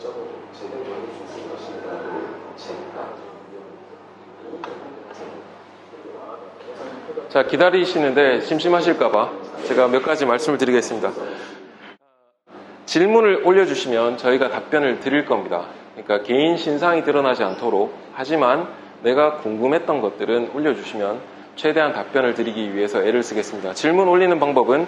결정을 제대로 해줄 수 있을 것인가를 체크하는 내용입니다. 자, 기다리시는데 심심하실까봐 제가 몇 가지 말씀을 드리겠습니다. 질문을 올려주시면 저희가 답변을 드릴 겁니다. 그러니까 개인 신상이 드러나지 않도록, 하지만 내가 궁금했던 것들은 올려주시면 최대한 답변을 드리기 위해서 애를 쓰겠습니다. 질문 올리는 방법은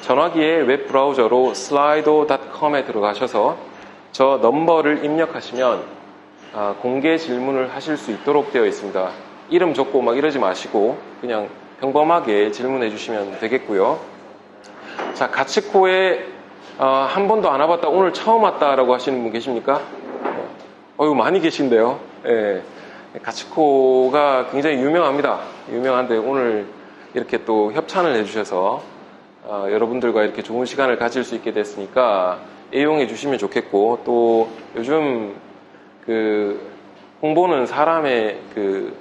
전화기의 웹브라우저로 slido.com에 들어가셔서 저 넘버를 입력하시면 공개 질문을 하실 수 있도록 되어 있습니다. 이름 적고 막 이러지 마시고 그냥 평범하게 질문해 주시면 되겠고요. 자, 가치코에 한 번도 안 와봤다, 오늘 처음 왔다라고 하시는 분 계십니까? 많이 계신데요. 예. 가치코가 굉장히 유명합니다. 유명한데 오늘 이렇게 또 협찬을 해주셔서 여러분들과 이렇게 좋은 시간을 가질 수 있게 됐으니까 애용해 주시면 좋겠고, 또 요즘 홍보는 사람의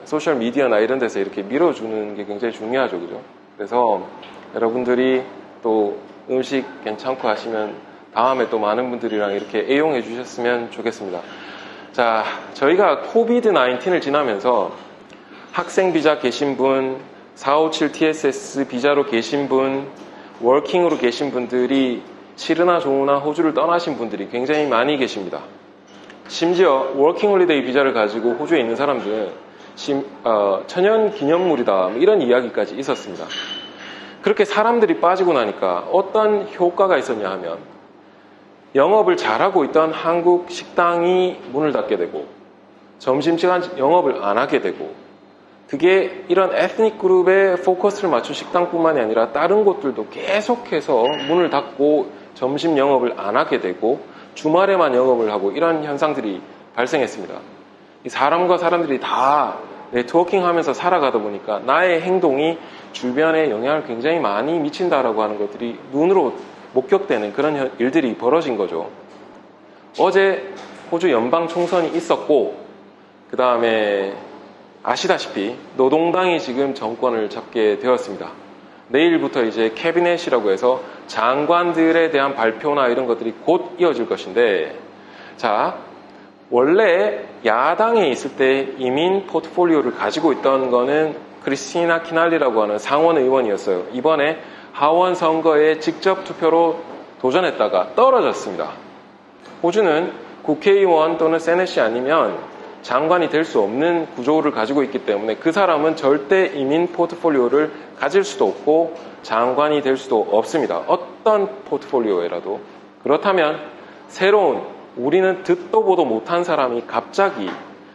소셜 미디어나 이런 데서 이렇게 밀어주는 게 굉장히 중요하죠, 그죠? 그래서 여러분들이 또 음식 괜찮고 하시면 다음에 또 많은 분들이랑 이렇게 애용해 주셨으면 좋겠습니다. 자, 저희가 코비드-19을 지나면서 학생 비자 계신 분, 457 TSS 비자로 계신 분, 워킹으로 계신 분들이 싫으나 좋으나 호주를 떠나신 분들이 굉장히 많이 계십니다. 심지어 워킹 홀리데이 비자를 가지고 호주에 있는 사람들은 천연 기념물이다, 이런 이야기까지 있었습니다. 그렇게 사람들이 빠지고 나니까 어떤 효과가 있었냐 하면, 영업을 잘하고 있던 한국 식당이 문을 닫게 되고 점심시간 영업을 안 하게 되고, 그게 이런 에스닉 그룹에 포커스를 맞춘 식당뿐만이 아니라 다른 곳들도 계속해서 문을 닫고 점심 영업을 안 하게 되고 주말에만 영업을 하고, 이런 현상들이 발생했습니다. 이 사람과 사람들이 다 네트워킹 하면서 살아가다 보니까 나의 행동이 주변에 영향을 굉장히 많이 미친다라고 하는 것들이 눈으로 목격되는 그런 일들이 벌어진 거죠. 어제 호주 연방 총선이 있었고, 그 다음에 아시다시피 노동당이 지금 정권을 잡게 되었습니다. 내일부터 이제 캐비넷이라고 해서 장관들에 대한 발표나 이런 것들이 곧 이어질 것인데, 자, 원래 야당에 있을 때 이민 포트폴리오를 가지고 있던 거는 크리스티나 키날리라고 하는 상원 의원이었어요. 이번에 하원 선거에 직접 투표로 도전했다가 떨어졌습니다. 호주는 국회의원 또는 세넷이 아니면 장관이 될 수 없는 구조를 가지고 있기 때문에 그 사람은 절대 이민 포트폴리오를 가질 수도 없고 장관이 될 수도 없습니다. 어떤 포트폴리오에라도. 그렇다면 새로운, 우리는 듣도 보도 못한 사람이 갑자기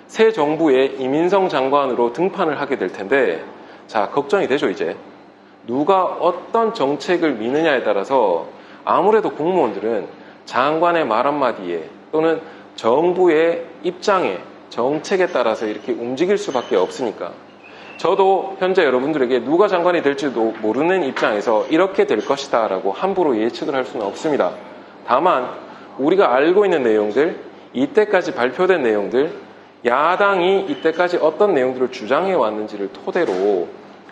새 정부의 이민성 장관으로 등판을 하게 될 텐데, 자, 걱정이 되죠. 이제 누가 어떤 정책을 미느냐에 따라서 아무래도 공무원들은 장관의 말 한마디에 또는 정부의 입장에, 정책에 따라서 이렇게 움직일 수밖에 없으니까, 저도 현재 여러분들에게 누가 장관이 될지도 모르는 입장에서 이렇게 될 것이다 라고 함부로 예측을 할 수는 없습니다. 다만 우리가 알고 있는 내용들, 이때까지 발표된 내용들, 야당이 이때까지 어떤 내용들을 주장해 왔는지를 토대로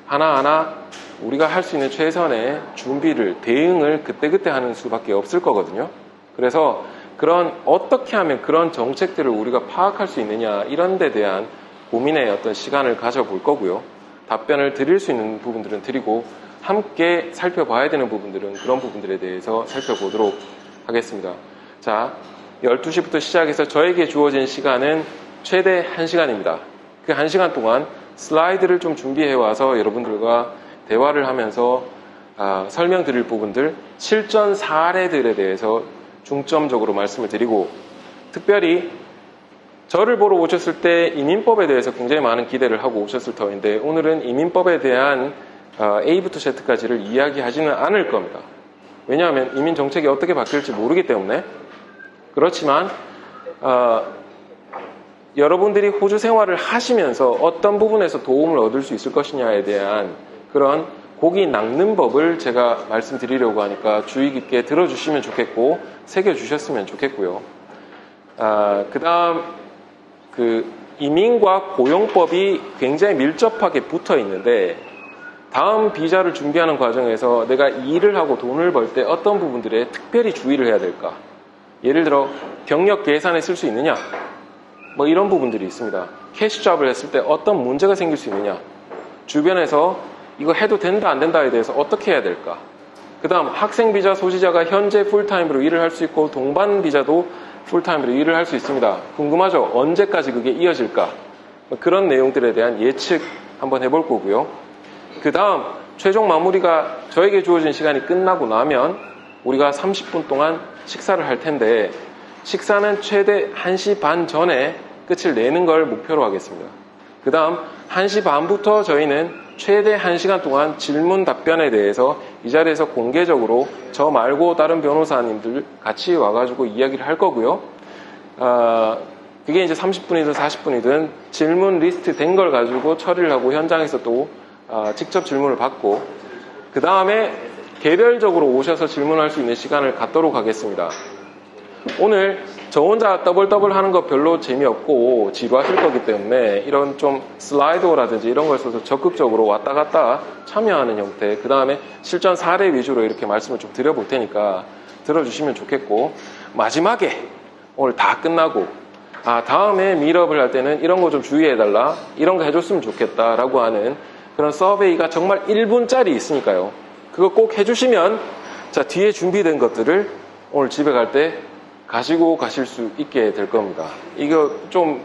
하나하나 우리가 할 수 있는 최선의 준비를, 대응을 그때그때 하는 수밖에 없을 거거든요. 그래서 어떻게 하면 그런 정책들을 우리가 파악할 수 있느냐, 이런 데 대한 고민의 어떤 시간을 가져볼 거고요. 답변을 드릴 수 있는 부분들은 드리고, 함께 살펴봐야 되는 부분들은 그런 부분들에 대해서 살펴보도록 하겠습니다. 자, 12시부터 시작해서 저에게 주어진 시간은 최대 1시간입니다. 그 1시간 동안 슬라이드를 좀 준비해와서 여러분들과 대화를 하면서 설명드릴 부분들, 실전 사례들에 대해서 중점적으로 말씀을 드리고, 특별히 저를 보러 오셨을 때 이민법에 대해서 굉장히 많은 기대를 하고 오셨을 터인데, 오늘은 이민법에 대한 A부터 Z까지를 이야기하지는 않을 겁니다. 왜냐하면 이민 정책이 어떻게 바뀔지 모르기 때문에. 그렇지만 여러분들이 호주 생활을 하시면서 어떤 부분에서 도움을 얻을 수 있을 것이냐에 대한 그런 고기 낚는 법을 제가 말씀드리려고 하니까 주의 깊게 들어주시면 좋겠고 새겨주셨으면 좋겠고요. 그 다음 이민과 고용법이 굉장히 밀접하게 붙어 있는데, 다음 비자를 준비하는 과정에서 내가 일을 하고 돈을 벌 때 어떤 부분들에 특별히 주의를 해야 될까, 예를 들어 경력 계산에 쓸 수 있느냐, 뭐 이런 부분들이 있습니다. 캐시 잡을 했을 때 어떤 문제가 생길 수 있느냐, 주변에서 이거 해도 된다 안 된다에 대해서 어떻게 해야 될까. 그 다음 학생 비자 소지자가 현재 풀타임으로 일을 할 수 있고 동반 비자도 풀타임으로 일을 할 수 있습니다. 궁금하죠? 언제까지 그게 이어질까? 그런 내용들에 대한 예측 한번 해볼 거고요. 그 다음 최종 마무리가 저에게 주어진 시간이 끝나고 나면 우리가 30분 동안 식사를 할 텐데, 식사는 최대 1시 반 전에 끝을 내는 걸 목표로 하겠습니다. 그 다음 1시 반부터 저희는 최대 1시간 동안 질문 답변에 대해서 이 자리에서 공개적으로 저 말고 다른 변호사님들 같이 와가지고 이야기를 할 거고요. 그게 이제 30분이든 40분이든 질문 리스트 된 걸 가지고 처리를 하고 현장에서 또 직접 질문을 받고, 그 다음에 개별적으로 오셔서 질문할 수 있는 시간을 갖도록 하겠습니다. 오늘 저 혼자 더블 하는 거 별로 재미없고 지루하실 거기 때문에 이런 좀 슬라이드라든지 이런 걸 써서 적극적으로 왔다 갔다 참여하는 형태, 그 다음에 실전 사례 위주로 이렇게 말씀을 좀 드려볼 테니까 들어주시면 좋겠고, 마지막에 오늘 다 끝나고 다음에 미업을 할 때는 이런 거 좀 주의해달라, 이런 거 해줬으면 좋겠다라고 하는 그런 서베이가 정말 1분짜리 있으니까요. 그거 꼭 해주시면 자, 뒤에 준비된 것들을 오늘 집에 갈 때 가지고 가실 수 있게 될 겁니다. 이거 좀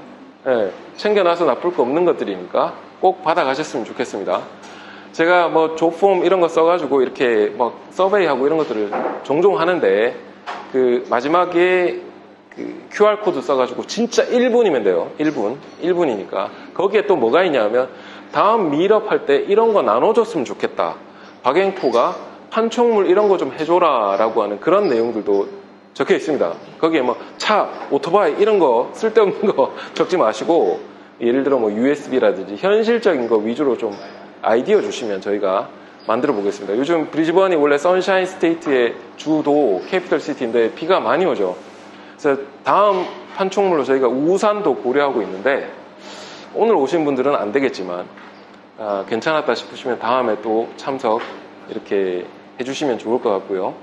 챙겨놔서 나쁠 거 없는 것들이니까 꼭 받아가셨으면 좋겠습니다. 제가 뭐 조폼 이런 거 써가지고 이렇게 막 서베이하고 이런 것들을 종종 하는데, 그 마지막에 그 QR코드 써가지고 진짜 1분이면 돼요. 1분이니까 거기에 또 뭐가 있냐면 다음 미업 할 때 이런 거 나눠줬으면 좋겠다, 박앵포가 판촉물 이런 거 좀 해줘라 라고 하는 그런 내용들도 적혀 있습니다. 거기에 뭐 차, 오토바이 이런 거 쓸데없는 거 적지 마시고, 예를 들어 뭐 USB라든지 현실적인 거 위주로 좀 아이디어 주시면 저희가 만들어 보겠습니다. 요즘 브리즈번이 원래 선샤인 스테이트의 주도 캐피털 시티인데 비가 많이 오죠. 그래서 다음 판촉물로 저희가 우산도 고려하고 있는데, 오늘 오신 분들은 안 되겠지만 괜찮았다 싶으시면 다음에 또 참석 이렇게 해주시면 좋을 것 같고요.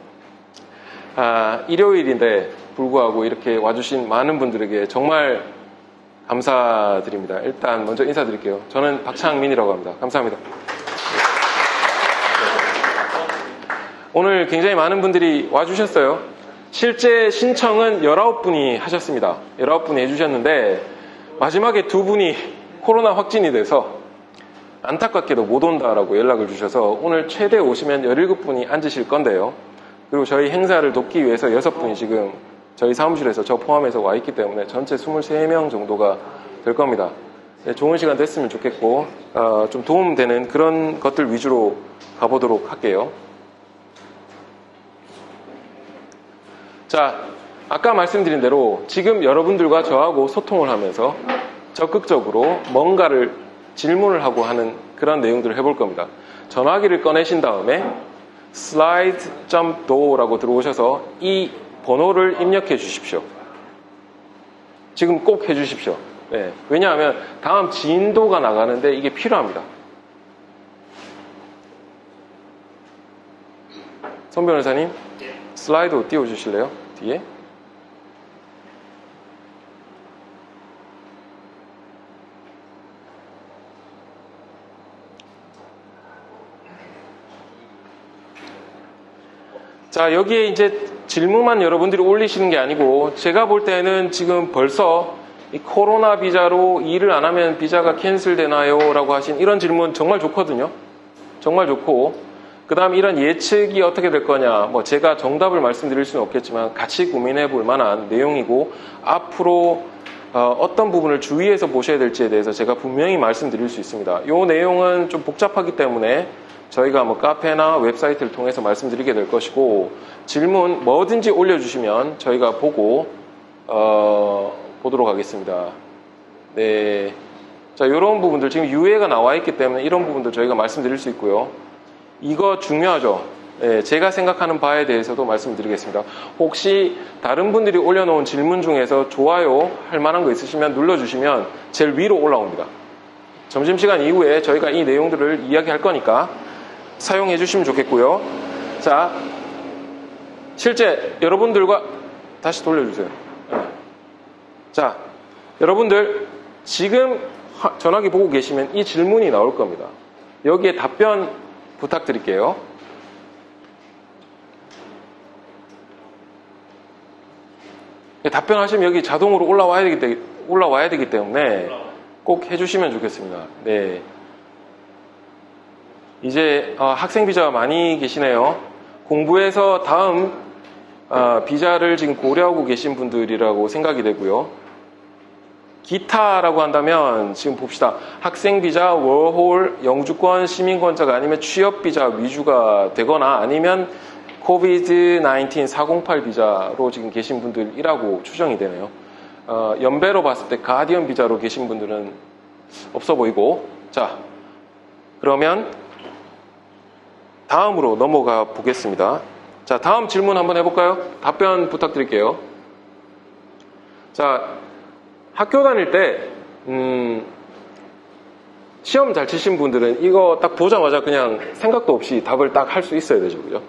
일요일인데 불구하고 이렇게 와주신 많은 분들에게 정말 감사드립니다. 일단 먼저 인사드릴게요. 저는 박창민이라고 합니다. 감사합니다. 오늘 굉장히 많은 분들이 와주셨어요. 실제 신청은 19분이 하셨습니다. 19분이 해주셨는데 마지막에 2분이 코로나 확진이 돼서 안타깝게도 못 온다라고 연락을 주셔서 오늘 최대 오시면 17분이 앉으실 건데요. 그리고 저희 행사를 돕기 위해서 6분이 지금 저희 사무실에서 저 포함해서 와 있기 때문에 전체 23명 정도가 될 겁니다. 좋은 시간 됐으면 좋겠고 좀 도움되는 그런 것들 위주로 가보도록 할게요. 자, 아까 말씀드린 대로 지금 여러분들과 저하고 소통을 하면서 적극적으로 뭔가를 질문을 하고 하는 그런 내용들을 해볼 겁니다. 전화기를 꺼내신 다음에 slide.do라고 들어오셔서 이 번호를 입력해 주십시오. 지금 꼭 해주십시오. 네, 왜냐하면 다음 진도가 나가는데 이게 필요합니다. 송 변호사님, 슬라이드 띄워주실래요? 뒤에. 자, 여기에 이제 질문만 여러분들이 올리시는 게 아니고 제가 볼 때는 지금 벌써 이 코로나 비자로 일을 안 하면 비자가 캔슬되나요? 라고 하신 이런 질문 정말 좋거든요. 정말 좋고, 그 다음 이런 예측이 어떻게 될 거냐, 뭐 제가 정답을 말씀드릴 수는 없겠지만 같이 고민해 볼 만한 내용이고, 앞으로 어떤 부분을 주의해서 보셔야 될지에 대해서 제가 분명히 말씀드릴 수 있습니다. 이 내용은 좀 복잡하기 때문에 저희가 뭐 카페나 웹사이트를 통해서 말씀드리게 될 것이고, 질문 뭐든지 올려주시면 저희가 보고 보도록 하겠습니다. 네, 자, 이런 부분들 지금 유예가 나와 있기 때문에 이런 부분들 저희가 말씀드릴 수 있고요. 이거 중요하죠. 네, 제가 생각하는 바에 대해서도 말씀드리겠습니다. 혹시 다른 분들이 올려놓은 질문 중에서 좋아요 할 만한 거 있으시면 눌러주시면 제일 위로 올라옵니다. 점심시간 이후에 저희가 이 내용들을 이야기할 거니까 사용해 주시면 좋겠고요. 자, 실제 여러분들과 다시 돌려주세요. 네. 자, 여러분들 지금 전화기 보고 계시면 이 질문이 나올 겁니다. 여기에 답변 부탁드릴게요. 답변하시면 여기 자동으로 올라와야 되기 때문에 꼭 해주시면 좋겠습니다. 네. 이제 학생 비자가 많이 계시네요. 공부해서 다음 비자를 지금 고려하고 계신 분들이라고 생각이 되고요. 기타라고 한다면 지금 봅시다. 학생 비자, 워홀, 영주권, 시민권자가 아니면 취업 비자 위주가 되거나 아니면 코비드-19 408 비자로 지금 계신 분들이라고 추정이 되네요. 연배로 봤을 때 가디언 비자로 계신 분들은 없어 보이고. 자, 그러면 다음으로 넘어가 보겠습니다. 자, 다음 질문 한번 해볼까요? 답변 부탁드릴게요. 자, 학교 다닐 때 시험 잘 치신 분들은 이거 딱 보자마자 그냥 생각도 없이 답을 딱 할 수 있어야 되죠, 그죠?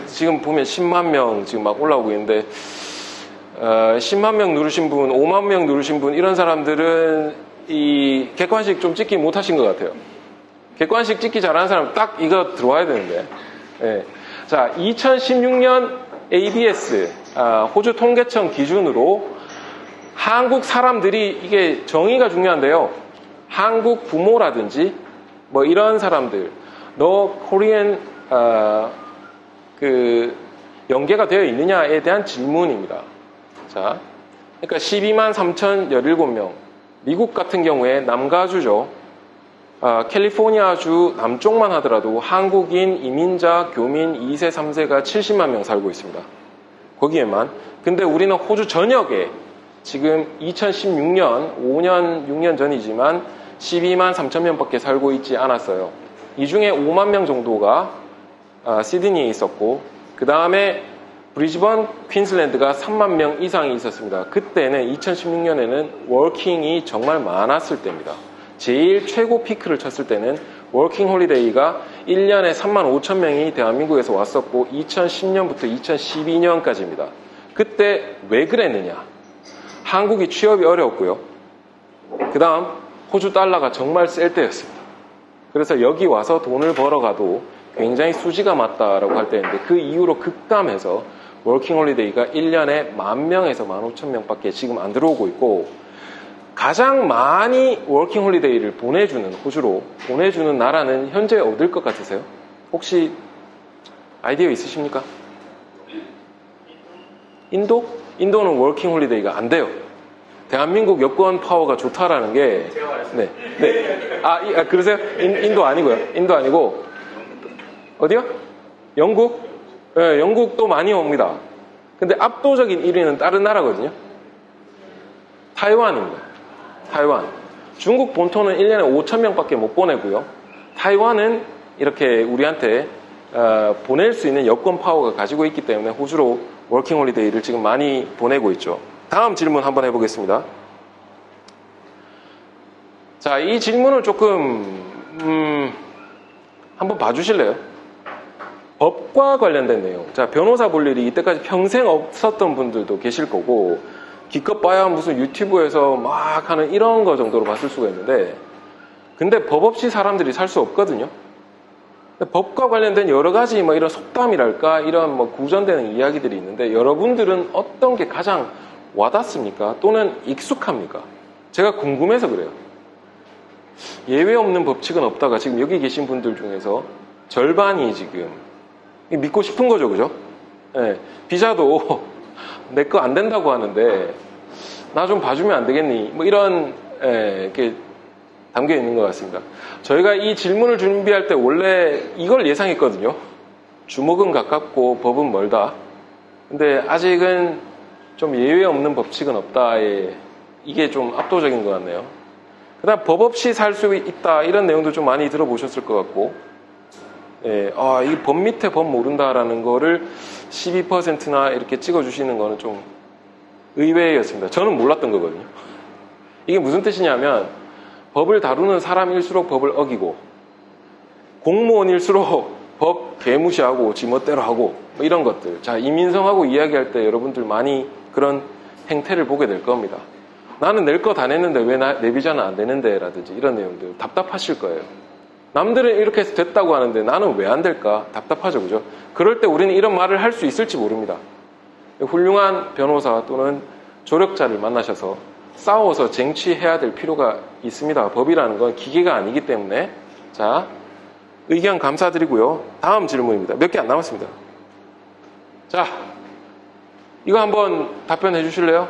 지금 보면 10만 명 지금 막 올라오고 있는데 10만 명 누르신 분, 5만 명 누르신 분 이런 사람들은 이 객관식 좀 찍기 못하신 것 같아요. 객관식 찍기 잘하는 사람 딱 이거 들어와야 되는데. 네. 자, 2016년 ABS 호주 통계청 기준으로 한국 사람들이 이게 정의가 중요한데요. 한국 부모라든지 뭐 이런 사람들 너 코리안 연계가 되어 있느냐에 대한 질문입니다. 자, 그러니까 12만 3,017명. 미국 같은 경우에 남가주죠. 캘리포니아주 남쪽만 하더라도 한국인, 이민자, 교민 2세, 3세가 70만 명 살고 있습니다. 거기에만. 근데 우리는 호주 전역에 지금 2016년, 5년, 6년 전이지만 12만 3천 명밖에 살고 있지 않았어요. 이 중에 5만 명 정도가 시드니에 있었고, 그 다음에 브리즈번, 퀸즐랜드가 3만 명 이상이 있었습니다. 그때는 2016년에는 워킹이 정말 많았을 때입니다. 제일 최고 피크를 쳤을 때는 워킹 홀리데이가 1년에 3만 5천 명이 대한민국에서 왔었고 2010년부터 2012년까지입니다. 그때 왜 그랬느냐? 한국이 취업이 어려웠고요. 그 다음 호주 달러가 정말 셀 때였습니다. 그래서 여기 와서 돈을 벌어가도 굉장히 수지가 맞다라고 할 때였는데 그 이후로 급감해서 워킹 홀리데이가 1년에 10,000명에서 15,000명밖에 지금 안 들어오고 있고 가장 많이 워킹 홀리데이를 보내주는 호주로 보내주는 나라는 현재 어딜 것 같으세요? 혹시 아이디어 있으십니까? 인도? 인도는 워킹 홀리데이가 안 돼요. 대한민국 여권 파워가 좋다라는 게 네. 네. 그러세요? 인도 아니고요. 인도 아니고 어디요? 영국? 네, 영국도 많이 옵니다. 근데 압도적인 1위는 다른 나라거든요. 타이완입니다. 타이완. 중국 본토는 1년에 5,000명밖에 못 보내고요. 타이완은 이렇게 우리한테 보낼 수 있는 여권 파워가 가지고 있기 때문에 호주로 워킹 홀리데이를 지금 많이 보내고 있죠. 다음 질문 한번 해보겠습니다. 자, 이 질문을 조금 한번 봐주실래요? 법과 관련된 내용. 자, 변호사 볼 일이 이때까지 평생 없었던 분들도 계실 거고 기껏 봐야 무슨 유튜브에서 막 하는 이런 거 정도로 봤을 수가 있는데 근데 법 없이 사람들이 살 수 없거든요. 법과 관련된 여러 가지 뭐 이런 속담이랄까 이런 뭐 구전되는 이야기들이 있는데 여러분들은 어떤 게 가장 와닿습니까? 또는 익숙합니까? 제가 궁금해서 그래요. 예외 없는 법칙은 없다가 지금 여기 계신 분들 중에서 절반이 지금 믿고 싶은 거죠, 그죠? 네, 비자도 내 거 안 된다고 하는데 나 좀 봐주면 안 되겠니? 뭐 이런 이렇게 담겨 있는 것 같습니다. 저희가 이 질문을 준비할 때 원래 이걸 예상했거든요. 주목은 가깝고 법은 멀다. 근데 아직은 좀 예외 없는 법칙은 없다에 이게 좀 압도적인 것 같네요. 그 다음 법 없이 살 수 있다 이런 내용도 좀 많이 들어보셨을 것 같고 이 법 밑에 법 모른다라는 거를 12%나 이렇게 찍어주시는 거는 좀 의외였습니다. 저는 몰랐던 거거든요. 이게 무슨 뜻이냐면 법을 다루는 사람일수록 법을 어기고 공무원일수록 법 개무시하고 지멋대로 하고 뭐 이런 것들. 자, 이민성하고 이야기할 때 여러분들 많이 그런 행태를 보게 될 겁니다. 나는 낼 거 다 냈는데 왜 내 비자는 안 되는데 라든지 이런 내용들 답답하실 거예요. 남들은 이렇게 해서 됐다고 하는데 나는 왜 안 될까? 답답하죠, 그죠? 그럴 때 우리는 이런 말을 할 수 있을지 모릅니다. 훌륭한 변호사 또는 조력자를 만나셔서 싸워서 쟁취해야 될 필요가 있습니다. 법이라는 건 기계가 아니기 때문에. 자, 의견 감사드리고요. 다음 질문입니다. 몇 개 안 남았습니다. 자, 이거 한번 답변해 주실래요?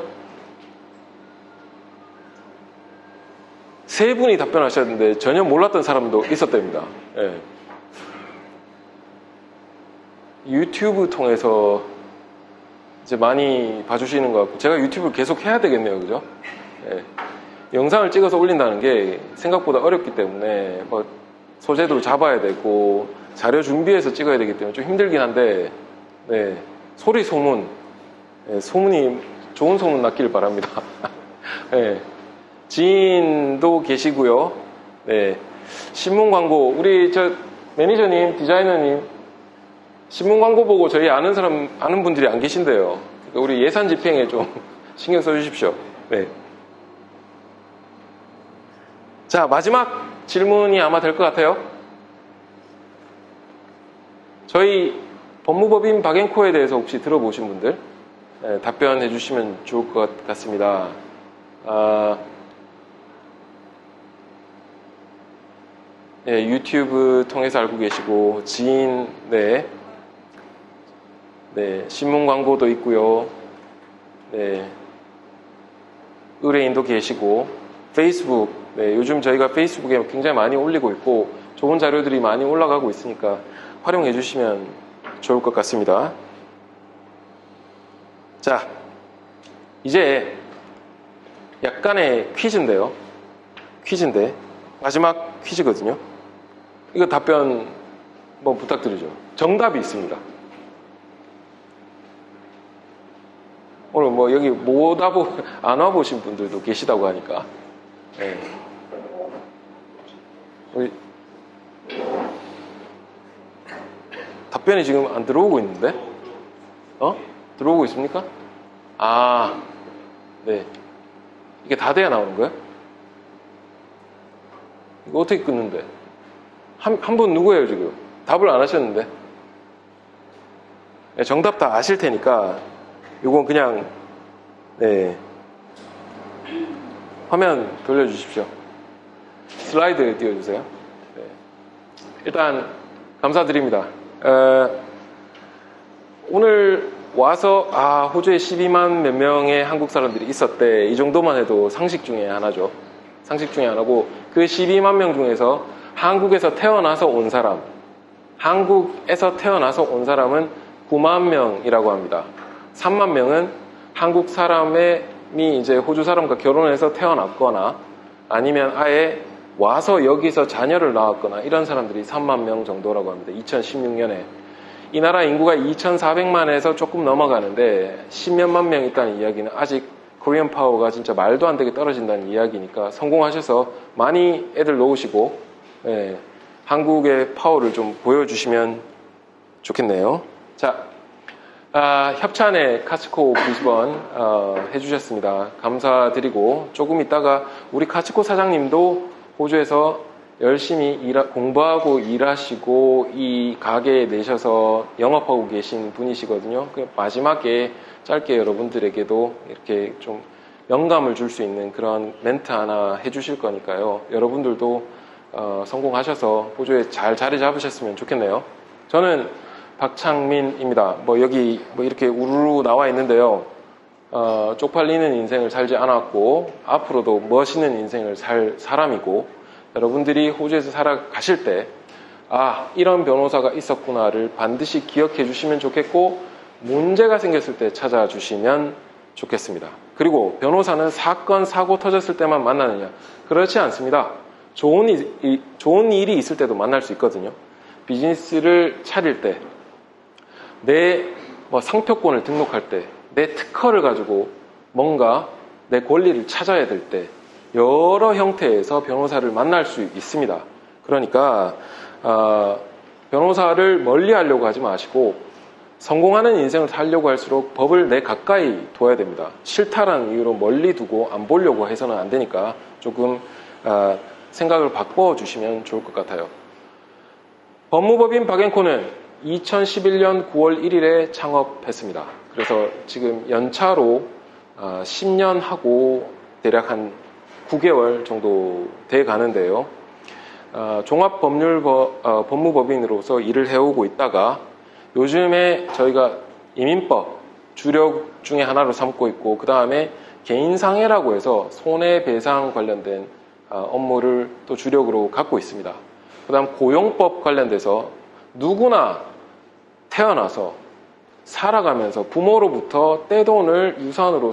세 분이 답변하셨는데 전혀 몰랐던 사람도 있었답니다. 예. 유튜브 통해서 이제 많이 봐주시는 것 같고, 제가 유튜브를 계속 해야 되겠네요, 그죠? 예. 영상을 찍어서 올린다는 게 생각보다 어렵기 때문에 뭐 소재도 잡아야 되고 자료 준비해서 찍어야 되기 때문에 좀 힘들긴 한데, 네. 소리 소문, 네. 소문이 좋은 소문 났길 바랍니다. 네. 지인도 계시고요. 네. 신문 광고, 우리 매니저님, 디자이너님, 신문 광고 보고 저희 아는 분들이 안 계신데요. 그러니까 우리 예산 집행에 좀 신경 써주십시오. 네. 자, 마지막 질문이 아마 될 것 같아요. 저희 법무법인 박앤코에 대해서 혹시 들어보신 분들, 네, 답변해 주시면 좋을 것 같습니다. 네, 유튜브 통해서 알고 계시고, 지인, 네, 신문 광고도 있고요. 네, 의뢰인도 계시고, 페이스북, 네, 요즘 저희가 페이스북에 굉장히 많이 올리고 있고, 좋은 자료들이 많이 올라가고 있으니까 활용해 주시면 좋을 것 같습니다. 자, 이제 약간의 퀴즈인데, 마지막 퀴즈거든요. 이거 답변 뭐 부탁드리죠. 정답이 있습니다. 오늘 뭐 여기 안 와보신 분들도 계시다고 하니까. 네. 답변이 지금 안 들어오고 있는데? 들어오고 있습니까? 아, 네. 이게 다 돼야 나오는 거예요? 이거 어떻게 끊는데? 한 분 누구예요, 지금? 답을 안 하셨는데? 네, 정답 다 아실 테니까, 이건 그냥, 네. 화면 돌려주십시오. 슬라이드 띄워주세요. 네. 일단, 감사드립니다. 오늘 와서, 호주에 12만 몇 명의 한국 사람들이 있었대. 이 정도만 해도 상식 중에 하나죠. 상식 중에 하나고, 그 12만 명 중에서 한국에서 태어나서 온 사람은 9만 명이라고 합니다. 3만 명은 한국 사람이 이제 호주 사람과 결혼해서 태어났거나 아니면 아예 와서 여기서 자녀를 낳았거나 이런 사람들이 3만 명 정도라고 합니다. 2016년에. 이 나라 인구가 2,400만에서 조금 넘어가는데 10몇만 명 있다는 이야기는 아직 코리안 파워가 진짜 말도 안 되게 떨어진다는 이야기니까 성공하셔서 많이 애들 놓으시고, 네, 한국의 파워를 좀 보여주시면 좋겠네요. 자, 협찬에 카츠코 브리즈번 해주셨습니다. 감사드리고, 조금 있다가 우리 카츠코 사장님도 호주에서 열심히 공부하고 일하시고 이 가게에 내셔서 영업하고 계신 분이시거든요. 마지막에 짧게 여러분들에게도 이렇게 좀 영감을 줄 수 있는 그런 멘트 하나 해주실 거니까요. 여러분들도 성공하셔서 호주에 잘 자리 잡으셨으면 좋겠네요. 저는 박창민입니다. 여기 이렇게 우르르 나와 있는데요. 쪽팔리는 인생을 살지 않았고 앞으로도 멋있는 인생을 살 사람이고, 여러분들이 호주에서 살아가실 때 이런 변호사가 있었구나를 반드시 기억해 주시면 좋겠고, 문제가 생겼을 때 찾아주시면 좋겠습니다. 그리고 변호사는 사건, 사고 터졌을 때만 만나느냐? 그렇지 않습니다. 좋은 일이 있을 때도 만날 수 있거든요. 비즈니스를 차릴 때, 내 상표권을 등록할 때, 내 특허를 가지고 뭔가 내 권리를 찾아야 될 때, 여러 형태에서 변호사를 만날 수 있습니다. 그러니까 변호사를 멀리 하려고 하지 마시고 성공하는 인생을 살려고 할수록 법을 내 가까이 둬야 됩니다. 싫다라는 이유로 멀리 두고 안 보려고 해서는 안 되니까 조금 생각을 바꿔주시면 좋을 것 같아요. 법무법인 박앤코는 2011년 9월 1일에 창업했습니다. 그래서 지금 연차로 10년 하고 대략 한 9개월 정도 돼 가는데요. 종합법률법무법인으로서 일을 해오고 있다가 요즘에 저희가 이민법 주력 중에 하나로 삼고 있고, 그 다음에 개인상해라고 해서 손해배상 관련된 업무를 또 주력으로 갖고 있습니다. 그 다음 고용법 관련돼서 누구나 태어나서 살아가면서 부모로부터 떼돈을 유산으로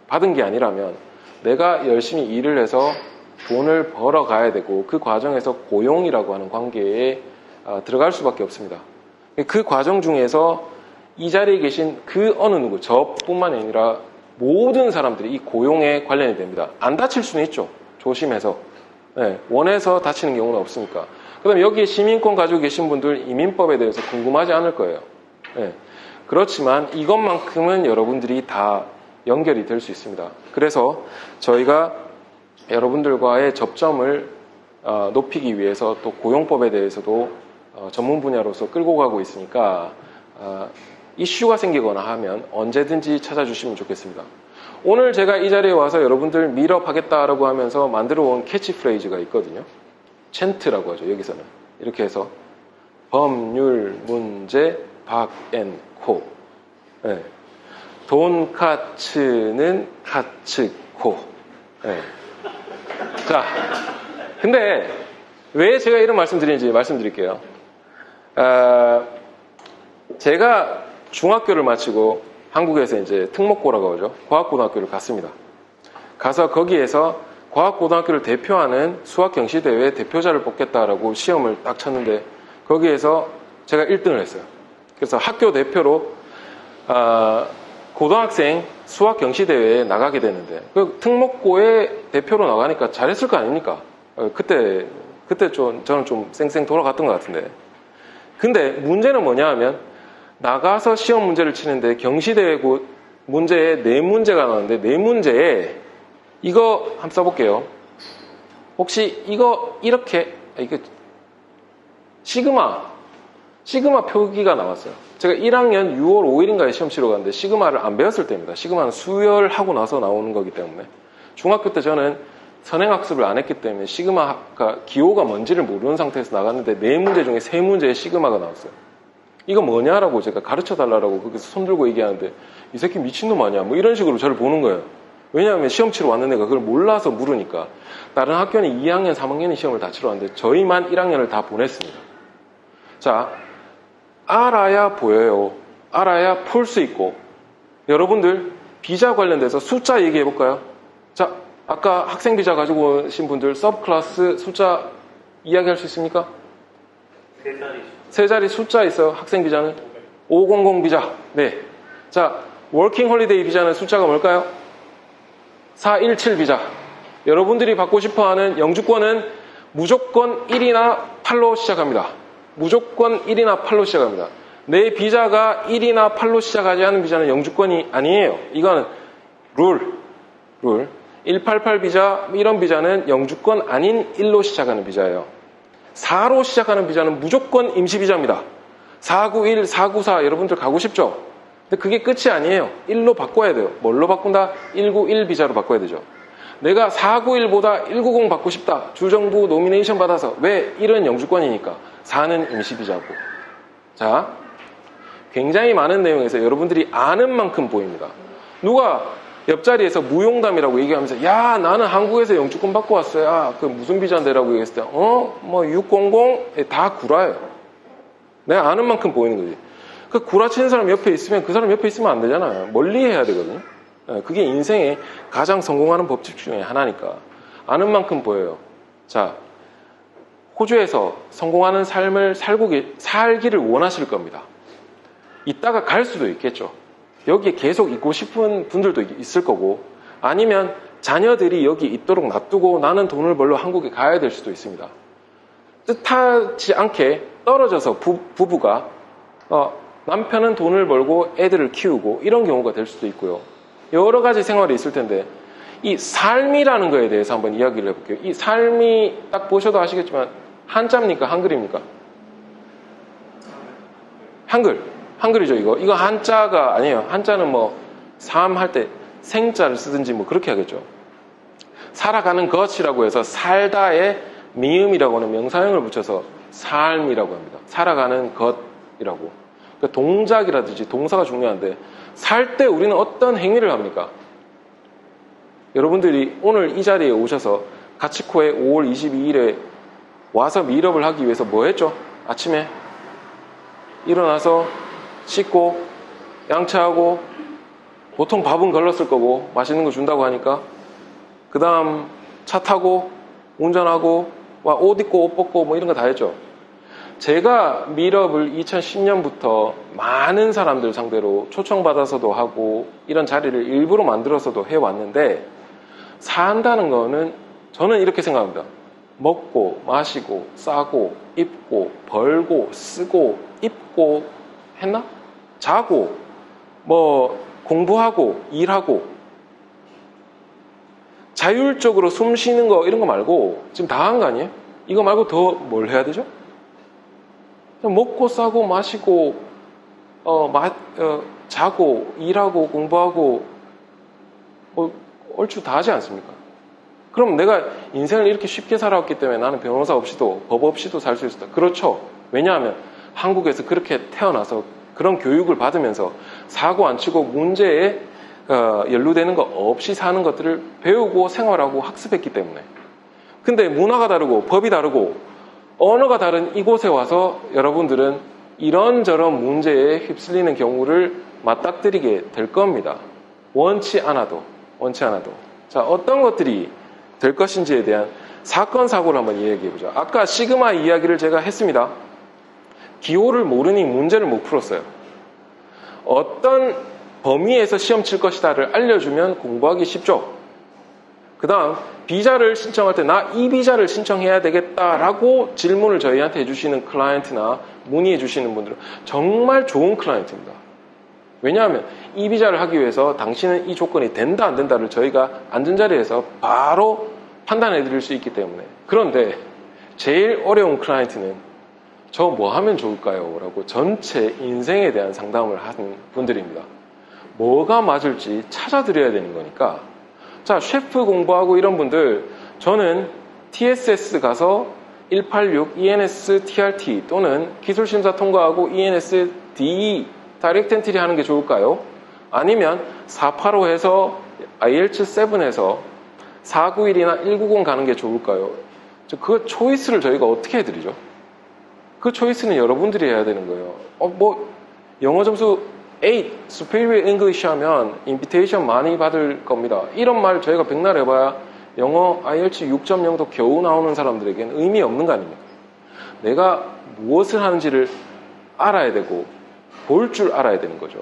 받은 게 아니라면 내가 열심히 일을 해서 돈을 벌어가야 되고, 그 과정에서 고용이라고 하는 관계에 들어갈 수밖에 없습니다. 그 과정 중에서 이 자리에 계신 그 어느 누구, 저뿐만 아니라 모든 사람들이 이 고용에 관련이 됩니다. 안 다칠 수는 있죠. 조심해서. 네, 원해서 다치는 경우는 없으니까. 그 다음에 여기에 시민권 가지고 계신 분들 이민법에 대해서 궁금하지 않을 거예요. 네, 그렇지만 이것만큼은 여러분들이 다 연결이 될 수 있습니다. 그래서 저희가 여러분들과의 접점을 높이기 위해서 또 고용법에 대해서도 전문 분야로서 끌고 가고 있으니까 이슈가 생기거나 하면 언제든지 찾아주시면 좋겠습니다. 오늘 제가 이 자리에 와서 여러분들 밀업하겠다라고 하면서 만들어 온 캐치프레이즈가 있거든요. 챈트라고 하죠. 여기서는 이렇게 해서 법률 문제 박앤코, 네. 돈카츠는 카츠코. 네. 자, 근데 왜 제가 이런 말씀 드리는지 말씀드릴게요. 제가 중학교를 마치고 한국에서 이제 특목고라고 하죠. 과학고등학교를 갔습니다. 가서 거기에서 과학고등학교를 대표하는 수학경시대회 대표자를 뽑겠다라고 시험을 딱 쳤는데 거기에서 제가 1등을 했어요. 그래서 학교 대표로 고등학생 수학경시대회에 나가게 되는데 그 특목고에 대표로 나가니까 잘했을 거 아닙니까? 그때 저는 좀 쌩쌩 돌아갔던 것 같은데. 근데 문제는 뭐냐 하면 나가서 시험 문제를 치는데 경시대회 문제에 4문제가 나왔는데 4문제에 이거 한번 써볼게요. 혹시 이거 이렇게 시그마 표기가 나왔어요. 제가 1학년 6월 5일인가에 시험 치러 갔는데 시그마를 안 배웠을 때입니다. 시그마는 수열하고 나서 나오는 거기 때문에. 중학교 때 저는 선행학습을 안 했기 때문에 시그마가 기호가 뭔지를 모르는 상태에서 나갔는데 4문제 중에 3문제에 시그마가 나왔어요. 이거 뭐냐라고 제가 가르쳐달라고 거기서 손들고 얘기하는데 이 새끼 미친놈 아니야? 뭐 이런 식으로 저를 보는 거예요. 왜냐하면 시험 치러 왔는 애가 그걸 몰라서 물으니까. 다른 학교는 2학년, 3학년이 시험을 다 치러 왔는데 저희만 1학년을 다 보냈습니다. 자, 알아야 보여요. 알아야 풀 수 있고. 여러분들 비자 관련돼서 숫자 얘기해 볼까요? 자, 아까 학생 비자 가지고 오신 분들 서브클래스 숫자 이야기할 수 있습니까? 3자리 숫자 있어요. 학생 비자는 500 비자. 네. 자, 워킹 홀리데이 비자는 숫자가 뭘까요? 417 비자. 여러분들이 받고 싶어하는 영주권은 무조건 1이나 8로 시작합니다. 무조건 1이나 8로 시작합니다. 내 비자가 1이나 8로 시작하지 않은 비자는 영주권이 아니에요. 이거는 룰. 188 비자, 이런 비자는 영주권 아닌 1로 시작하는 비자예요. 4로 시작하는 비자는 무조건 임시비자입니다. 491, 494 여러분들 가고 싶죠? 근데 그게 끝이 아니에요. 1로 바꿔야 돼요. 뭘로 바꾼다? 191 비자로 바꿔야 되죠. 내가 491보다 190 받고 싶다. 주정부 노미네이션 받아서. 왜? 1은 영주권이니까. 4는 임시비자고. 자, 굉장히 많은 내용에서 여러분들이 아는 만큼 보입니다. 누가 옆자리에서 무용담이라고 얘기하면서 야, 나는 한국에서 영주권 받고 왔어요. 야, 그 무슨 비자인데라고 얘기했을 때 600? 다 구라예요. 내가 아는 만큼 보이는 거지. 그 구라치는 사람 옆에 있으면 그 사람 옆에 있으면 안 되잖아요. 멀리 해야 되거든요. 그게 인생의 가장 성공하는 법칙 중에 하나니까. 아는 만큼 보여요. 자, 호주에서 성공하는 삶을 살기를 원하실 겁니다. 이따가 갈 수도 있겠죠. 여기에 계속 있고 싶은 분들도 있을 거고, 아니면 자녀들이 여기 있도록 놔두고 나는 돈을 벌러 한국에 가야 될 수도 있습니다. 뜻하지 않게 떨어져서 부부가 남편은 돈을 벌고 애들을 키우고 이런 경우가 될 수도 있고요. 여러 가지 생활이 있을 텐데 이 삶이라는 거에 대해서 한번 이야기를 해볼게요. 이 삶이 딱 보셔도 아시겠지만 한자입니까? 한글입니까? 한글이죠. 이거 한자가 아니에요. 한자는 뭐 삶 할 때 생자를 쓰든지 뭐 그렇게 하겠죠. 살아가는 것이라고 해서 살다에 미음이라고 하는 명사형을 붙여서 삶이라고 합니다. 살아가는 것이라고. 그러니까 동작이라든지 동사가 중요한데 살 때 우리는 어떤 행위를 합니까? 여러분들이 오늘 이 자리에 오셔서 가치코에 5월 22일에 와서 미럽을 하기 위해서 뭐 했죠? 아침에 일어나서 씻고 양치하고 보통 밥은 걸렀을 거고 맛있는 거 준다고 하니까 그 다음 차 타고 운전하고 옷 입고 옷 벗고 뭐 이런 거 다 했죠. 제가 미럽을 2010년부터 많은 사람들 상대로 초청받아서도 하고 이런 자리를 일부러 만들어서도 해왔는데 산다는 거는 저는 이렇게 생각합니다. 먹고 마시고 싸고 입고 벌고 쓰고 입고 했나? 자고 뭐 공부하고 일하고 자율적으로 숨 쉬는 거 이런 거 말고 지금 다 한 거 아니에요? 이거 말고 더 뭘 해야 되죠? 먹고 싸고 마시고 자고 일하고 공부하고 얼추 다 하지 않습니까? 그럼 내가 인생을 이렇게 쉽게 살아왔기 때문에 나는 변호사 없이도 법 없이도 살 수 있었다. 그렇죠. 왜냐하면 한국에서 그렇게 태어나서 그런 교육을 받으면서 사고 안 치고 문제에 연루되는 거 없이 사는 것들을 배우고 생활하고 학습했기 때문에. 근데 문화가 다르고 법이 다르고 언어가 다른 이곳에 와서 여러분들은 이런저런 문제에 휩쓸리는 경우를 맞닥뜨리게 될 겁니다. 원치 않아도. 자, 어떤 것들이 될 것인지에 대한 사건, 사고를 한번 이야기해보죠. 아까 시그마 이야기를 제가 했습니다. 기호를 모르니 문제를 못 풀었어요. 어떤 범위에서 시험 칠 것이다를 알려주면 공부하기 쉽죠. 그 다음 비자를 신청할 때 나 이 비자를 신청해야 되겠다라고 질문을 저희한테 해주시는 클라이언트나 문의해 주시는 분들은 정말 좋은 클라이언트입니다. 왜냐하면 이 비자를 하기 위해서 당신은 이 조건이 된다 안 된다를 저희가 앉은 자리에서 바로 판단해 드릴 수 있기 때문에. 그런데 제일 어려운 클라이언트는 저 뭐 하면 좋을까요? 라고 전체 인생에 대한 상담을 하는 분들입니다. 뭐가 맞을지 찾아드려야 되는 거니까. 자, 셰프 공부하고 이런 분들, 저는 TSS 가서 186 ENS TRT 또는 기술심사 통과하고 ENS DE 다이렉트 엔트리 하는 게 좋을까요? 아니면 485 해서 IELTS 7에서 491이나 190 가는 게 좋을까요? 그 초이스를 저희가 어떻게 해드리죠? 그 초이스는 여러분들이 해야 되는 거예요. 영어 점수 8, Superior English 하면 인비테이션 많이 받을 겁니다. 이런 말 저희가 백날 해봐야 영어 IELTS 6.0도 겨우 나오는 사람들에게는 의미 없는 거 아닙니까? 내가 무엇을 하는지를 알아야 되고 볼 줄 알아야 되는 거죠.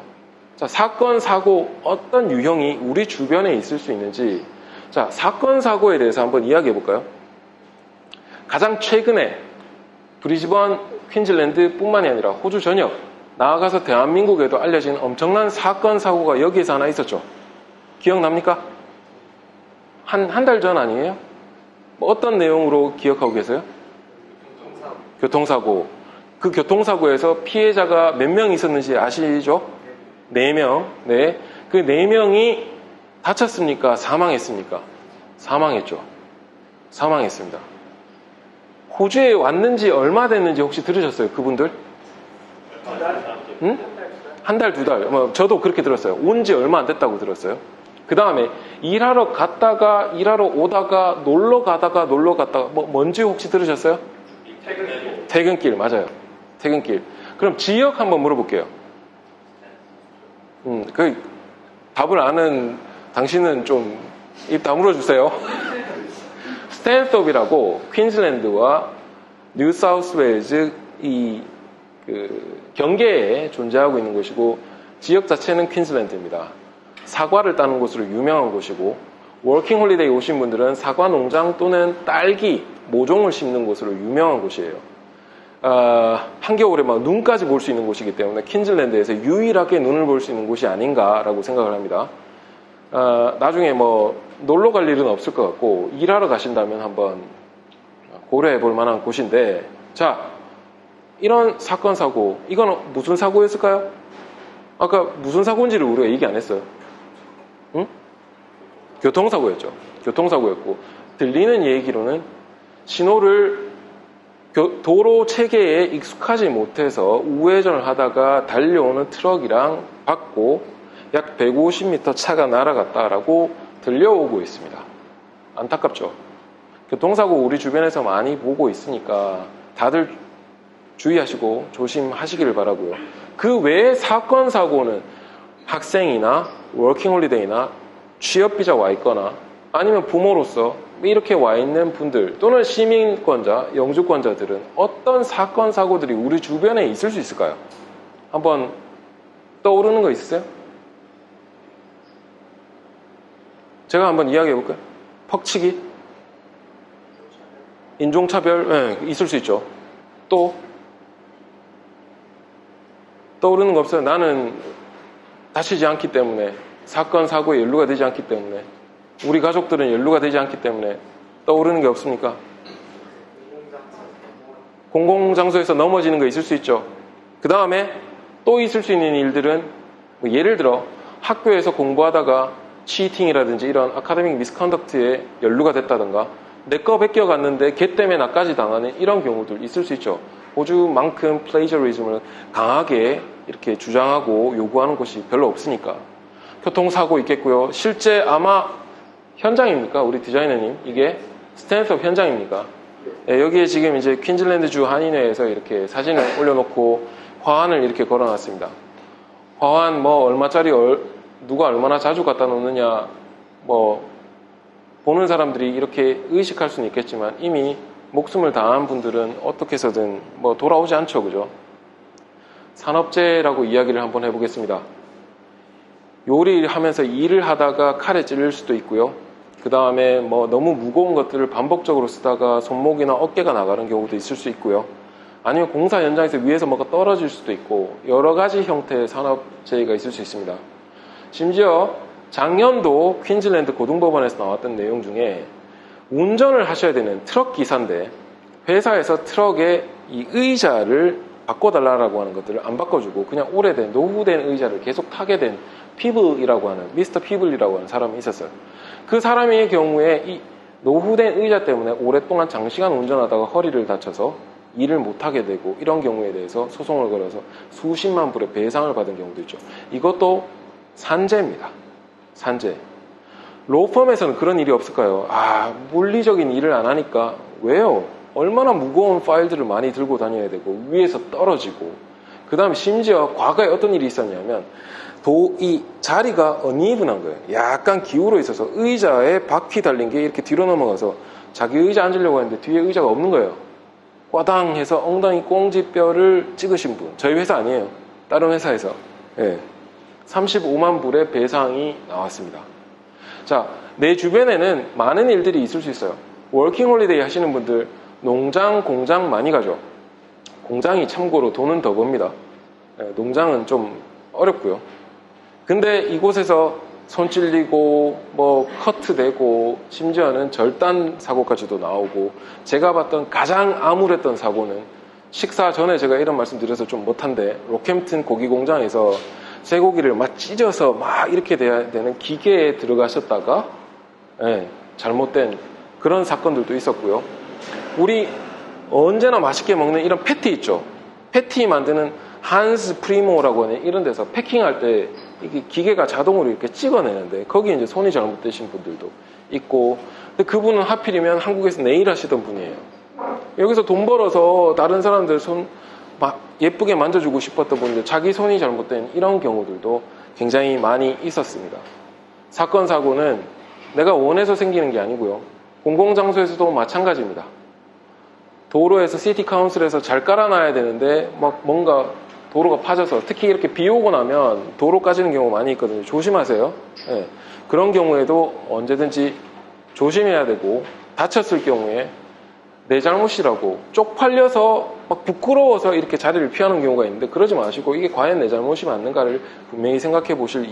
자, 사건, 사고 어떤 유형이 우리 주변에 있을 수 있는지. 자, 사건, 사고에 대해서 한번 이야기해 볼까요? 가장 최근에 브리즈번, 퀸즐랜드 뿐만이 아니라 호주 전역, 나아가서 대한민국에도 알려진 엄청난 사건, 사고가 여기에서 하나 있었죠. 기억납니까? 한 달 전 아니에요? 어떤 내용으로 기억하고 계세요? 교통사고. 그 교통사고에서 피해자가 몇 명 있었는지 아시죠? 4명. 네. 그 4명이 다쳤습니까? 사망했습니까? 사망했죠. 사망했습니다. 호주에 왔는지 얼마 됐는지 혹시 들으셨어요? 그분들? 응? 한 달, 2달. 저도 그렇게 들었어요. 온 지 얼마 안 됐다고 들었어요. 그 다음에 일하러 갔다가, 일하러 오다가, 놀러 가다가, 뭔지 혹시 들으셨어요? 퇴근길, 맞아요. 퇴근길. 그럼 지역 한번 물어볼게요. 그 답을 아는 당신은 좀 입 다물어 주세요. 스탠스톱이라고 퀸즐랜드와 뉴사우스웨일즈 경계에 존재하고 있는 곳이고 지역 자체는 퀸즐랜드입니다. 사과를 따는 곳으로 유명한 곳이고 워킹 홀리데이 오신 분들은 사과 농장 또는 딸기 모종을 심는 곳으로 유명한 곳이에요. 한겨울에 막 눈까지 볼 수 있는 곳이기 때문에 퀸즐랜드에서 유일하게 눈을 볼 수 있는 곳이 아닌가라고 생각을 합니다. 나중에 뭐 놀러 갈 일은 없을 것 같고 일하러 가신다면 한번 고려해 볼 만한 곳인데, 자, 이런 사건 사고, 이건 무슨 사고였을까요? 아까 무슨 사고인지를 우리가 얘기 안 했어요. 응? 교통사고였죠. 교통사고였고, 들리는 얘기로는 신호를 도로 체계에 익숙하지 못해서 우회전을 하다가 달려오는 트럭이랑 받고 약 150m 차가 날아갔다라고 들려오고 있습니다. 안타깝죠. 교통사고 우리 주변에서 많이 보고 있으니까 다들 주의하시고 조심하시기를 바라고요. 그 외에 사건 사고는 학생이나 워킹홀리데이나 취업비자 와 있거나 아니면 부모로서 이렇게 와 있는 분들 또는 시민권자, 영주권자들은 어떤 사건 사고들이 우리 주변에 있을 수 있을까요? 한번 떠오르는 거 있으세요? 제가 한번 이야기해 볼까요? 퍽치기? 인종차별? 네, 있을 수 있죠. 또 떠오르는 거 없어요? 나는 다치지 않기 때문에, 사건 사고에 연루가 되지 않기 때문에, 우리 가족들은 연루가 되지 않기 때문에 떠오르는 게 없습니까? 공공장소에서 넘어지는 거 있을 수 있죠. 그 다음에 또 있을 수 있는 일들은 뭐 예를 들어 학교에서 공부하다가 치팅이라든지 이런 아카데믹 미스컨덕트에 연루가 됐다든가, 내 거 베껴갔는데 걔 때문에 나까지 당하는 이런 경우들 있을 수 있죠. 호주만큼 플레이저리즘을 강하게 이렇게 주장하고 요구하는 곳이 별로 없으니까. 교통사고 있겠고요. 실제 아마 현장입니까? 우리 디자이너님, 이게 스탠스업 현장입니까? 네, 여기에 지금 이제 퀸즐랜드주 한인회에서 이렇게 사진을 올려놓고 화환을 이렇게 걸어놨습니다. 화환 뭐 얼마짜리 누가 얼마나 자주 갖다 놓느냐, 뭐 보는 사람들이 이렇게 의식할 수는 있겠지만 이미 목숨을 다한 분들은 어떻게 해서든 뭐 돌아오지 않죠, 그죠? 산업재해라고 이야기를 한번 해보겠습니다. 요리를 하면서 일을 하다가 칼에 찔릴 수도 있고요. 그 다음에 뭐 너무 무거운 것들을 반복적으로 쓰다가 손목이나 어깨가 나가는 경우도 있을 수 있고요. 아니면 공사 현장에서 위에서 뭐가 떨어질 수도 있고, 여러 가지 형태의 산업재해가 있을 수 있습니다. 심지어 작년도 퀸즐랜드 고등법원에서 나왔던 내용 중에 운전을 하셔야 되는 트럭 기사인데 회사에서 트럭에 이 의자를 바꿔달라고 하는 것들을 안 바꿔주고 그냥 오래된 노후된 의자를 계속 타게 된 피블이라고 하는, 미스터 피블이라고 하는 사람이 있었어요. 그 사람의 경우에 이 노후된 의자 때문에 오랫동안 장시간 운전하다가 허리를 다쳐서 일을 못하게 되고, 이런 경우에 대해서 소송을 걸어서 수십만 불의 배상을 받은 경우도 있죠. 이것도 산재입니다. 산재. 로펌에서는 그런 일이 없을까요? 물리적인 일을 안 하니까. 왜요? 얼마나 무거운 파일들을 많이 들고 다녀야 되고 위에서 떨어지고, 그 다음에 심지어 과거에 어떤 일이 있었냐면 이 자리가 어니분한 거예요. 약간 기울어 있어서 의자에 바퀴 달린 게 이렇게 뒤로 넘어가서 자기 의자 앉으려고 했는데 뒤에 의자가 없는 거예요. 꽈당 해서 엉덩이 꽁지뼈를 찍으신 분, 저희 회사 아니에요. 다른 회사에서 35만 불의 배상이 나왔습니다. 자, 내 주변에는 많은 일들이 있을 수 있어요. 워킹홀리데이 하시는 분들 농장, 공장 많이 가죠. 공장이 참고로 돈은 더 법니다. 농장은 좀 어렵고요. 근데 이곳에서 손 찔리고 뭐 커트 되고 심지어는 절단 사고까지도 나오고, 제가 봤던 가장 암울했던 사고는, 식사 전에 제가 이런 말씀 드려서 좀 못한데, 로캠튼 고기 공장에서 쇠고기를 막 찢어서 막 이렇게 돼야 되는 기계에 들어가셨다가 잘못된 그런 사건들도 있었고요. 우리 언제나 맛있게 먹는 이런 패티 있죠. 패티 만드는 한스 프리모라고 하는 이런 데서 패킹할 때 이게 기계가 자동으로 이렇게 찍어내는데 거기 이제 손이 잘못되신 분들도 있고, 근데 그분은 하필이면 한국에서 네일 하시던 분이에요. 여기서 돈 벌어서 다른 사람들 손 막 예쁘게 만져주고 싶었던 분들 자기 손이 잘못된 이런 경우들도 굉장히 많이 있었습니다. 사건 사고는 내가 원해서 생기는 게 아니고요. 공공장소에서도 마찬가지입니다. 도로에서 시티 카운슬에서 잘 깔아놔야 되는데 막 뭔가 도로가 파져서, 특히 이렇게 비 오고 나면 도로 까지는 경우가 많이 있거든요. 조심하세요. 그런 경우에도 언제든지 조심해야 되고, 다쳤을 경우에 내 잘못이라고 쪽팔려서 막 부끄러워서 이렇게 자리를 피하는 경우가 있는데, 그러지 마시고 이게 과연 내 잘못이 맞는가를 분명히 생각해 보실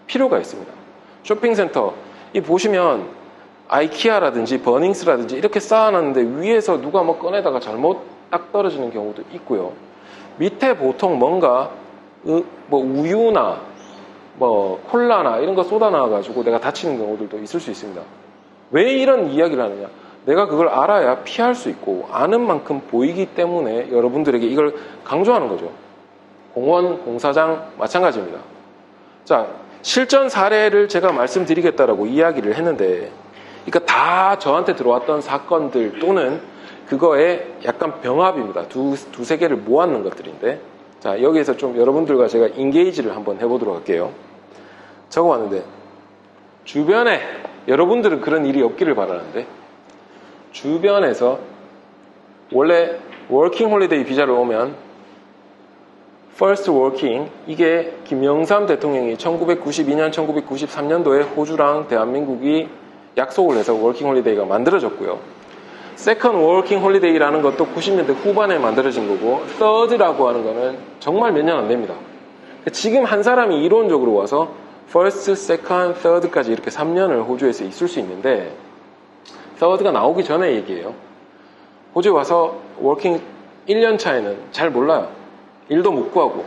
필요가 있습니다. 쇼핑센터 이 보시면 아이키아라든지 버닝스라든지 이렇게 쌓아놨는데 위에서 누가 뭐 꺼내다가 잘못 딱 떨어지는 경우도 있고요. 밑에 보통 뭔가 뭐 우유나 뭐 콜라나 이런 거 쏟아 나와가지고 내가 다치는 경우들도 있을 수 있습니다. 왜 이런 이야기를 하느냐? 내가 그걸 알아야 피할 수 있고 아는 만큼 보이기 때문에 여러분들에게 이걸 강조하는 거죠. 공원, 공사장 마찬가지입니다. 자, 실전 사례를 제가 말씀드리겠다라고 이야기를 했는데, 그러니까 다 저한테 들어왔던 사건들 또는 그거의 약간 병합입니다. 두세 개를 모았는 것들인데, 자, 여기에서 좀 여러분들과 제가 인게이지를 한번 해보도록 할게요. 적어봤는데, 주변에 여러분들은 그런 일이 없기를 바라는데, 주변에서 원래 워킹 홀리데이 비자를 오면 First Working, 이게 김영삼 대통령이 1992년, 1993년도에 호주랑 대한민국이 약속을 해서 워킹 홀리데이가 만들어졌고요. Second Working Holiday라는 것도 90년대 후반에 만들어진 거고, Third라고 하는 거는 정말 몇 년 안 됩니다. 지금 한 사람이 이론적으로 와서 First, Second, Third까지 이렇게 3년을 호주에서 있을 수 있는데, Third가 나오기 전에 얘기예요. 호주에 와서 워킹 1년 차에는 잘 몰라요. 일도 못 구하고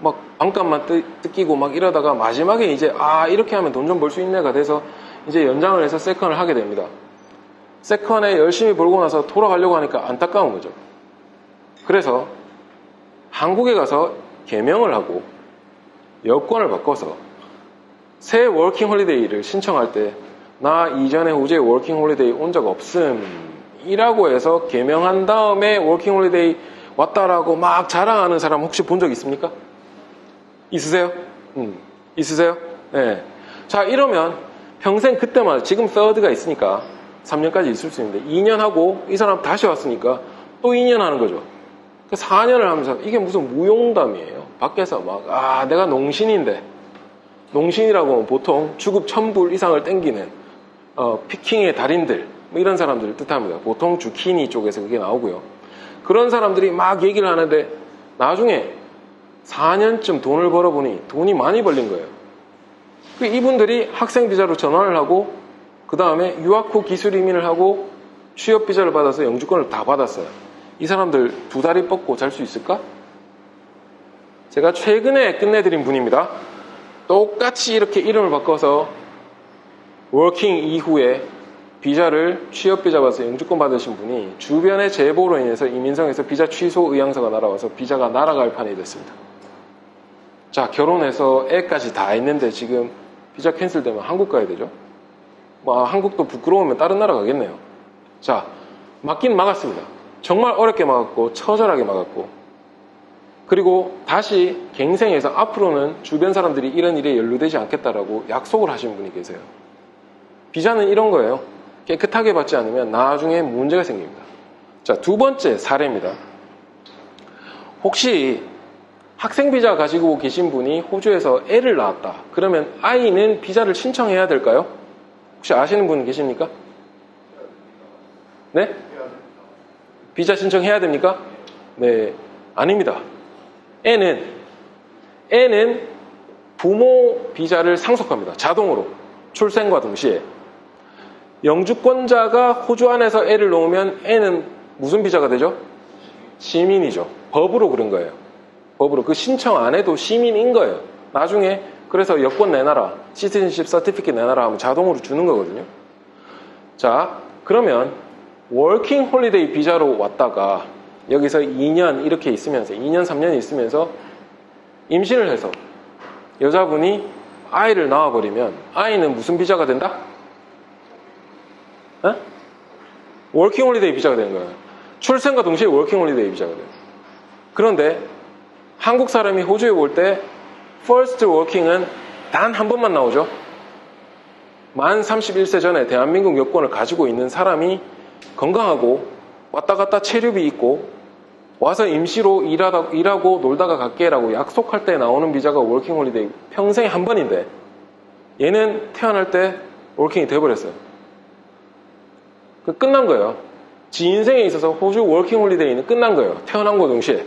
막 반값만 뜯기고 막 이러다가 마지막에 이제 이렇게 하면 돈 좀 벌 수 있네가 돼서 이제 연장을 해서 세컨을 하게 됩니다. 세컨에 열심히 벌고 나서 돌아가려고 하니까 안타까운 거죠. 그래서 한국에 가서 개명을 하고 여권을 바꿔서 새 워킹 홀리데이를 신청할 때 나 이전에 호주에 워킹 홀리데이 온 적 없음 이라고 해서 개명한 다음에 워킹 홀리데이 왔다라고 막 자랑하는 사람 혹시 본 적 있습니까? 있으세요? 있으세요? 네. 자, 이러면 평생 그때만, 지금 서드가 있으니까 3년까지 있을 수 있는데 2년 하고 이 사람 다시 왔으니까 또 2년 하는 거죠. 4년을 하면서 이게 무슨 무용담이에요. 밖에서 막 내가 농신인데, 농신이라고 하면 보통 주급 1000불 이상을 땡기는 피킹의 달인들 뭐 이런 사람들을 뜻합니다. 보통 주키니 쪽에서 그게 나오고요. 그런 사람들이 막 얘기를 하는데 나중에 4년쯤 돈을 벌어보니 돈이 많이 벌린 거예요. 이분들이 학생 비자로 전환을 하고 그 다음에 유학 후 기술 이민을 하고 취업 비자를 받아서 영주권을 다 받았어요. 이 사람들 두 다리 뻗고 잘 수 있을까? 제가 최근에 끝내드린 분입니다. 똑같이 이렇게 이름을 바꿔서 워킹 이후에 비자를 취업 비자 받아서 영주권 받으신 분이 주변의 제보로 인해서 이민성에서 비자 취소 의향서가 날아와서 비자가 날아갈 판이 됐습니다. 자, 결혼해서 애까지 다 했는데 지금 비자 캔슬되면 한국 가야 되죠. 한국도 부끄러우면 다른 나라 가겠네요. 자, 막긴 막았습니다. 정말 어렵게 막았고 처절하게 막았고, 그리고 다시 갱생해서 앞으로는 주변 사람들이 이런 일에 연루되지 않겠다라고 약속을 하신 분이 계세요. 비자는 이런 거예요. 깨끗하게 받지 않으면 나중에 문제가 생깁니다. 자, 두 번째 사례입니다. 혹시 학생 비자 가지고 계신 분이 호주에서 애를 낳았다. 그러면 아이는 비자를 신청해야 될까요? 혹시 아시는 분 계십니까? 네? 비자 신청해야 됩니까? 네, 아닙니다. 애는 부모 비자를 상속합니다. 자동으로 출생과 동시에. 영주권자가 호주 안에서 애를 놓으면 애는 무슨 비자가 되죠? 시민이죠. 법으로 그런 거예요. 법으로. 그 신청 안 해도 시민인 거예요. 나중에 그래서 여권 내놔라, 시티즌십 서티피켓 내놔라 하면 자동으로 주는 거거든요. 자, 그러면 워킹 홀리데이 비자로 왔다가 여기서 2년 이렇게 있으면서 2년 3년 있으면서 임신을 해서 여자분이 아이를 낳아버리면 아이는 무슨 비자가 된다? 워킹 홀리데이 비자가 되는 거예요. 출생과 동시에 워킹 홀리데이 비자가 돼요. 그런데 한국 사람이 호주에 올 때 퍼스트 워킹은 단 한 번만 나오죠. 만 31세 전에 대한민국 여권을 가지고 있는 사람이 건강하고 왔다 갔다 체류비 있고 와서 임시로 일하고 놀다가 갈게라고 약속할 때 나오는 비자가 워킹 홀리데이 평생에 한 번인데, 얘는 태어날 때 워킹이 돼버렸어요. 끝난 거예요. 지 인생에 있어서 호주 워킹 홀리데이는 끝난 거예요. 태어난 거 동시에.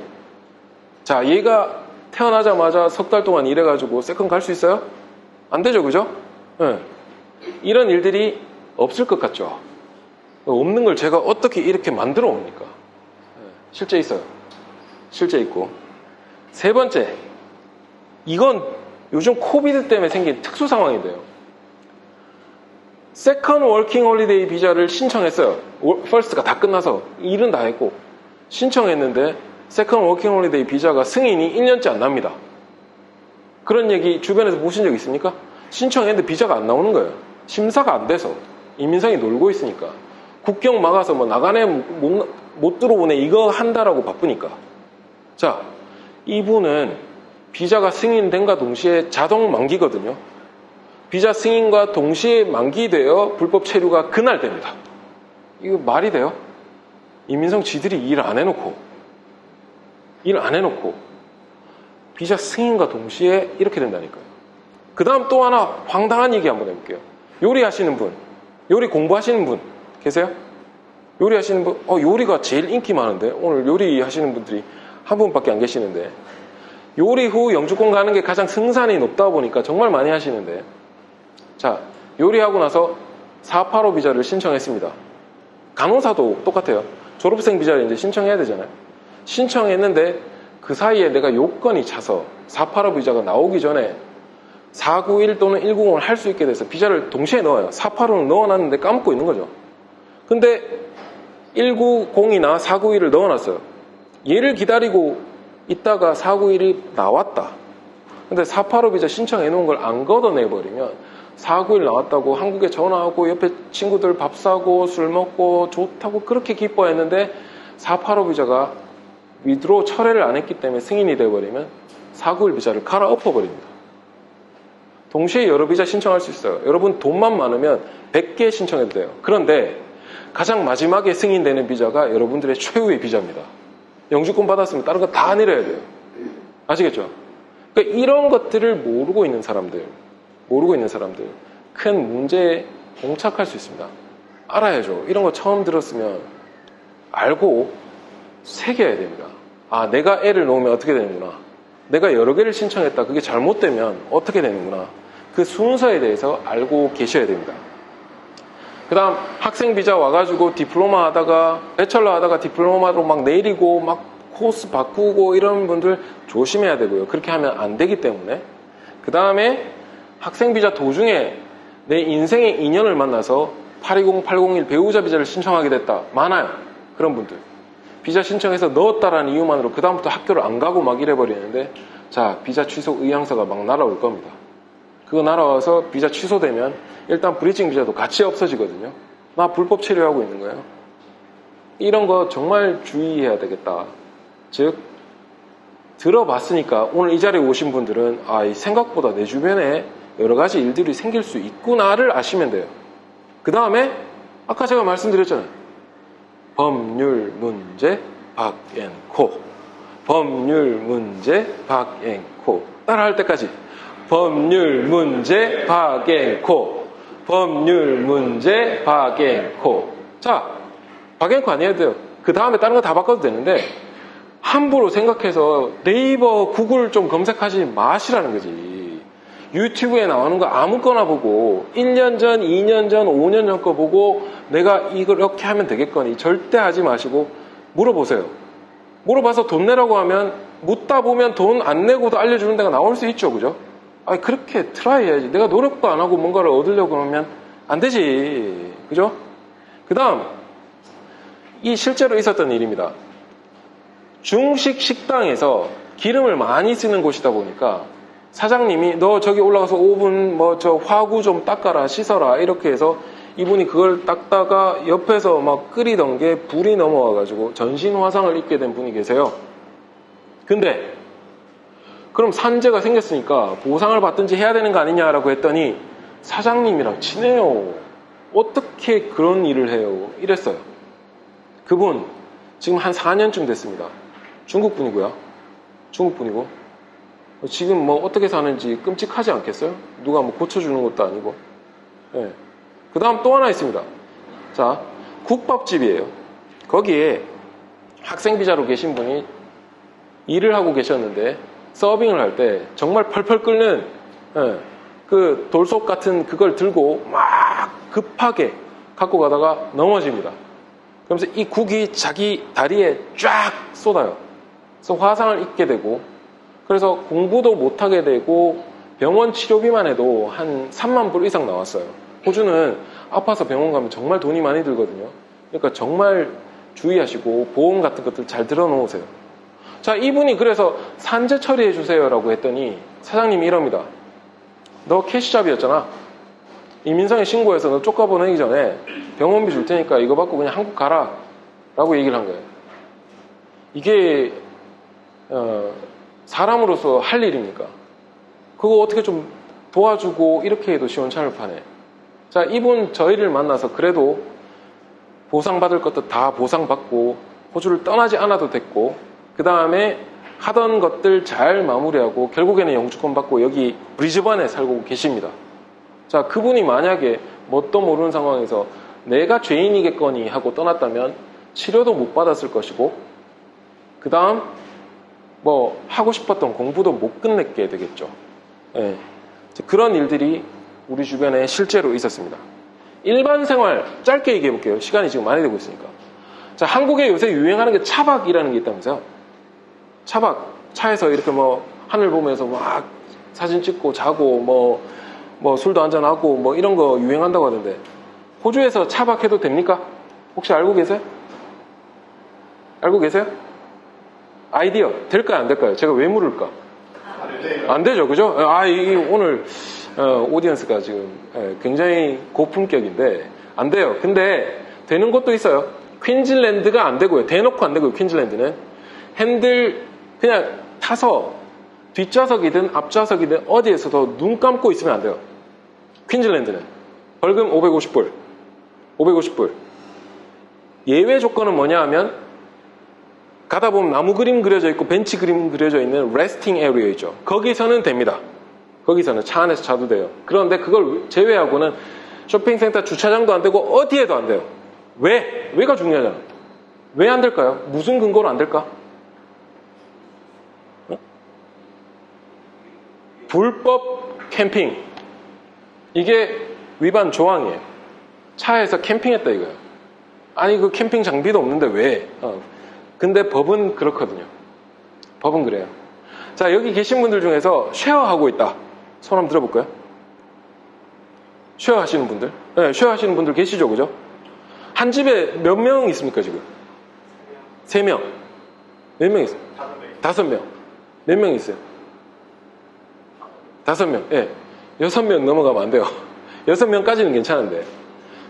자, 얘가 태어나자마자 석 달 동안 일해가지고 세컨 갈 수 있어요? 안 되죠, 그죠? 네. 이런 일들이 없을 것 같죠? 없는 걸 제가 어떻게 이렇게 만들어 옵니까? 네. 실제 있어요. 실제 있고. 세 번째, 이건 요즘 코비드 때문에 생긴 특수 상황인데요. 세컨 워킹 홀리데이 비자를 신청했어요. 퍼스트가 다 끝나서 일은 다 했고 신청했는데 세컨 워킹 홀리데이 비자가 승인이 1년째 안 납니다. 그런 얘기 주변에서 보신 적 있습니까? 신청했는데 비자가 안 나오는 거예요. 심사가 안 돼서 이민성이 놀고 있으니까 국경 막아서 뭐 나가네 못 들어오네 이거 한다라고 바쁘니까. 자, 이분은 비자가 승인된과 동시에 자동 만기거든요. 비자 승인과 동시에 만기되어 불법 체류가 그날 됩니다. 이거 말이 돼요? 이민성 지들이 일 안 해놓고 비자 승인과 동시에 이렇게 된다니까요. 그 다음 또 하나 황당한 얘기 한번 해볼게요. 요리하시는 분, 요리 공부하시는 분 계세요? 요리하시는 분, 요리가 제일 인기 많은데 오늘 요리하시는 분들이 한 분밖에 안 계시는데 요리 후 영주권 가는 게 가장 승산이 높다 보니까 정말 많이 하시는데 자, 요리하고 나서 485 비자를 신청했습니다. 간호사도 똑같아요. 졸업생 비자를 이제 신청해야 되잖아요. 신청했는데 그 사이에 내가 요건이 차서 485 비자가 나오기 전에 491 또는 190을 할 수 있게 돼서 비자를 동시에 넣어요. 485는 넣어놨는데 까먹고 있는 거죠. 근데 190이나 491을 넣어놨어요. 얘를 기다리고 있다가 491이 나왔다. 근데 485 비자 신청해놓은 걸 안 걷어내버리면 491 나왔다고 한국에 전화하고 옆에 친구들 밥 사고 술 먹고 좋다고 그렇게 기뻐했는데 485 비자가 위드로 철회를 안 했기 때문에 승인이 돼버리면 491 비자를 갈아엎어버립니다. 동시에 여러 비자 신청할 수 있어요. 여러분 돈만 많으면 100개 신청해도 돼요. 그런데 가장 마지막에 승인되는 비자가 여러분들의 최후의 비자입니다. 영주권 받았으면 다른 거 다 내려야 돼요. 아시겠죠? 그러니까 이런 것들을 모르고 있는 사람들 큰 문제에 봉착할 수 있습니다. 알아야죠. 이런 거 처음 들었으면 알고 새겨야 됩니다. 아, 내가 애를 놓으면 어떻게 되는구나. 내가 여러 개를 신청했다. 그게 잘못되면 어떻게 되는구나. 그 순서에 대해서 알고 계셔야 됩니다. 그 다음 학생 비자 와가지고 디플로마 하다가 배철러 하다가 디플로마로 막 내리고 막 코스 바꾸고 이런 분들 조심해야 되고요. 그렇게 하면 안 되기 때문에. 그 다음에 학생 비자 도중에 내 인생의 인연을 만나서 820, 801 배우자 비자를 신청하게 됐다. 많아요. 그런 분들. 비자 신청해서 넣었다라는 이유만으로 그 다음부터 학교를 안 가고 막 이래버리는데 자, 비자 취소 의향서가 막 날아올 겁니다. 그거 날아와서 비자 취소되면 일단 브리징 비자도 같이 없어지거든요. 나 불법 체류하고 있는 거예요. 이런 거 정말 주의해야 되겠다. 즉 들어봤으니까 오늘 이 자리에 오신 분들은 생각보다 내 주변에 여러 가지 일들이 생길 수 있구나를 아시면 돼요. 그 다음에 아까 제가 말씀드렸잖아요. 법률 문제 박앤코. 법률 문제 박앤코. 따라할 때까지 법률 문제 박앤코. 법률 문제 박앤코. 자, 박앤코 안 해야 돼요. 그 다음에 다른 거 다 바꿔도 되는데 함부로 생각해서 네이버 구글 좀 검색하지 마시라는 거지. 유튜브에 나오는 거 아무거나 보고 1년 전, 2년 전, 5년 전 거 보고 내가 이걸 이렇게 하면 되겠거니 절대 하지 마시고 물어보세요. 물어봐서 돈 내라고 하면 묻다 보면 돈 안 내고도 알려주는 데가 나올 수 있죠. 그죠? 그렇게 트라이 해야지. 내가 노력도 안 하고 뭔가를 얻으려고 하면 안 되지. 그죠? 그 다음 이 실제로 있었던 일입니다. 중식 식당에서 기름을 많이 쓰는 곳이다 보니까 사장님이 너 저기 올라가서 오븐 저 화구 좀 닦아라 씻어라 이렇게 해서 이분이 그걸 닦다가 옆에서 막 끓이던 게 불이 넘어와가지고 전신 화상을 입게 된 분이 계세요. 근데 그럼 산재가 생겼으니까 보상을 받든지 해야 되는 거 아니냐라고 했더니 사장님이랑 친해요. 어떻게 그런 일을 해요? 이랬어요. 그분 지금 한 4년쯤 됐습니다. 중국 분이고요. 중국 분이고 지금 어떻게 사는지 끔찍하지 않겠어요? 누가 고쳐주는 것도 아니고. 네. 그 다음 또 하나 있습니다. 자, 국밥집이에요. 거기에 학생 비자로 계신 분이 일을 하고 계셨는데 서빙을 할 때 정말 펄펄 끓는 그 돌솥 같은 그걸 들고 막 급하게 갖고 가다가 넘어집니다. 그러면서 이 국이 자기 다리에 쫙 쏟아요. 그래서 화상을 입게 되고, 그래서 공부도 못하게 되고 병원 치료비만 해도 한 3만 불 이상 나왔어요. 호주는 아파서 병원 가면 정말 돈이 많이 들거든요. 그러니까 정말 주의하시고 보험 같은 것들 잘 들어놓으세요. 자, 이분이 그래서 산재 처리해 주세요 라고 했더니 사장님이 이럽니다. 너 캐시잡이었잖아. 이민상에 신고해서 너 쫓겨보내기 전에 병원비 줄 테니까 이거 받고 그냥 한국 가라 라고 얘기를 한 거예요. 이게 사람으로서 할 일입니까? 그거 어떻게 좀 도와주고 이렇게 해도 시원찮을 판에. 자, 이분 저희를 만나서 그래도 보상받을 것도 다 보상받고 호주를 떠나지 않아도 됐고, 그 다음에 하던 것들 잘 마무리하고 결국에는 영주권 받고 여기 브리즈번에 살고 계십니다. 자, 그분이 만약에 뭣도 모르는 상황에서 내가 죄인이겠거니 하고 떠났다면 치료도 못 받았을 것이고, 그 다음 뭐 하고 싶었던 공부도 못 끝냈게 되겠죠. 네. 그런 일들이 우리 주변에 실제로 있었습니다. 일반 생활 짧게 얘기해 볼게요. 시간이 지금 많이 되고 있으니까. 자, 한국에 요새 유행하는 게 차박이라는 게 있다면서요. 차박, 차에서 이렇게 뭐 하늘 보면서 막 사진 찍고 자고 뭐 술도 한잔하고 뭐 이런 거 유행한다고 하던데, 호주에서 차박해도 됩니까? 혹시 알고 계세요? 알고 계세요? 아이디어 될까요, 안 될까요? 제가 왜 물을까? 안 되죠, 그죠? 이 오늘 오디언스가 지금 굉장히 고품격인데 안 돼요. 근데 되는 곳도 있어요. 퀸즐랜드가 안 되고요. 대놓고 안 되고요. 퀸즐랜드는 핸들 그냥 타서 뒷좌석이든 앞좌석이든 어디에서도 눈 감고 있으면 안 돼요. 퀸즐랜드는 벌금 550불 550불. 예외 조건은 뭐냐 하면 가다 보면 나무 그림 그려져 있고 벤치 그림 그려져 있는 레스팅 에리어 있죠. 거기서는 됩니다. 거기서는 차 안에서 자도 돼요. 그런데 그걸 제외하고는 쇼핑센터 주차장도 안 되고 어디에도 안 돼요. 왜? 왜가 중요하잖아. 왜 안 될까요? 무슨 근거로 안 될까? 불법 캠핑. 이게 위반 조항이에요. 차에서 캠핑했다 이거예요. 아니 그 캠핑 장비도 없는데 왜? 근데 법은 그렇거든요. 법은 그래요. 자, 여기 계신 분들 중에서 쉐어하고 있다. 손 한번 들어볼까요? 쉐어 하시는 분들? 네, 쉐어 하시는 분들 계시죠, 그죠? 한 집에 몇 명 있습니까, 지금? 3명. 몇 명 있어요? 5명. 몇 명 있어요? 5명. 예. 6명 넘어가면 안 돼요. 6명까지는 괜찮은데.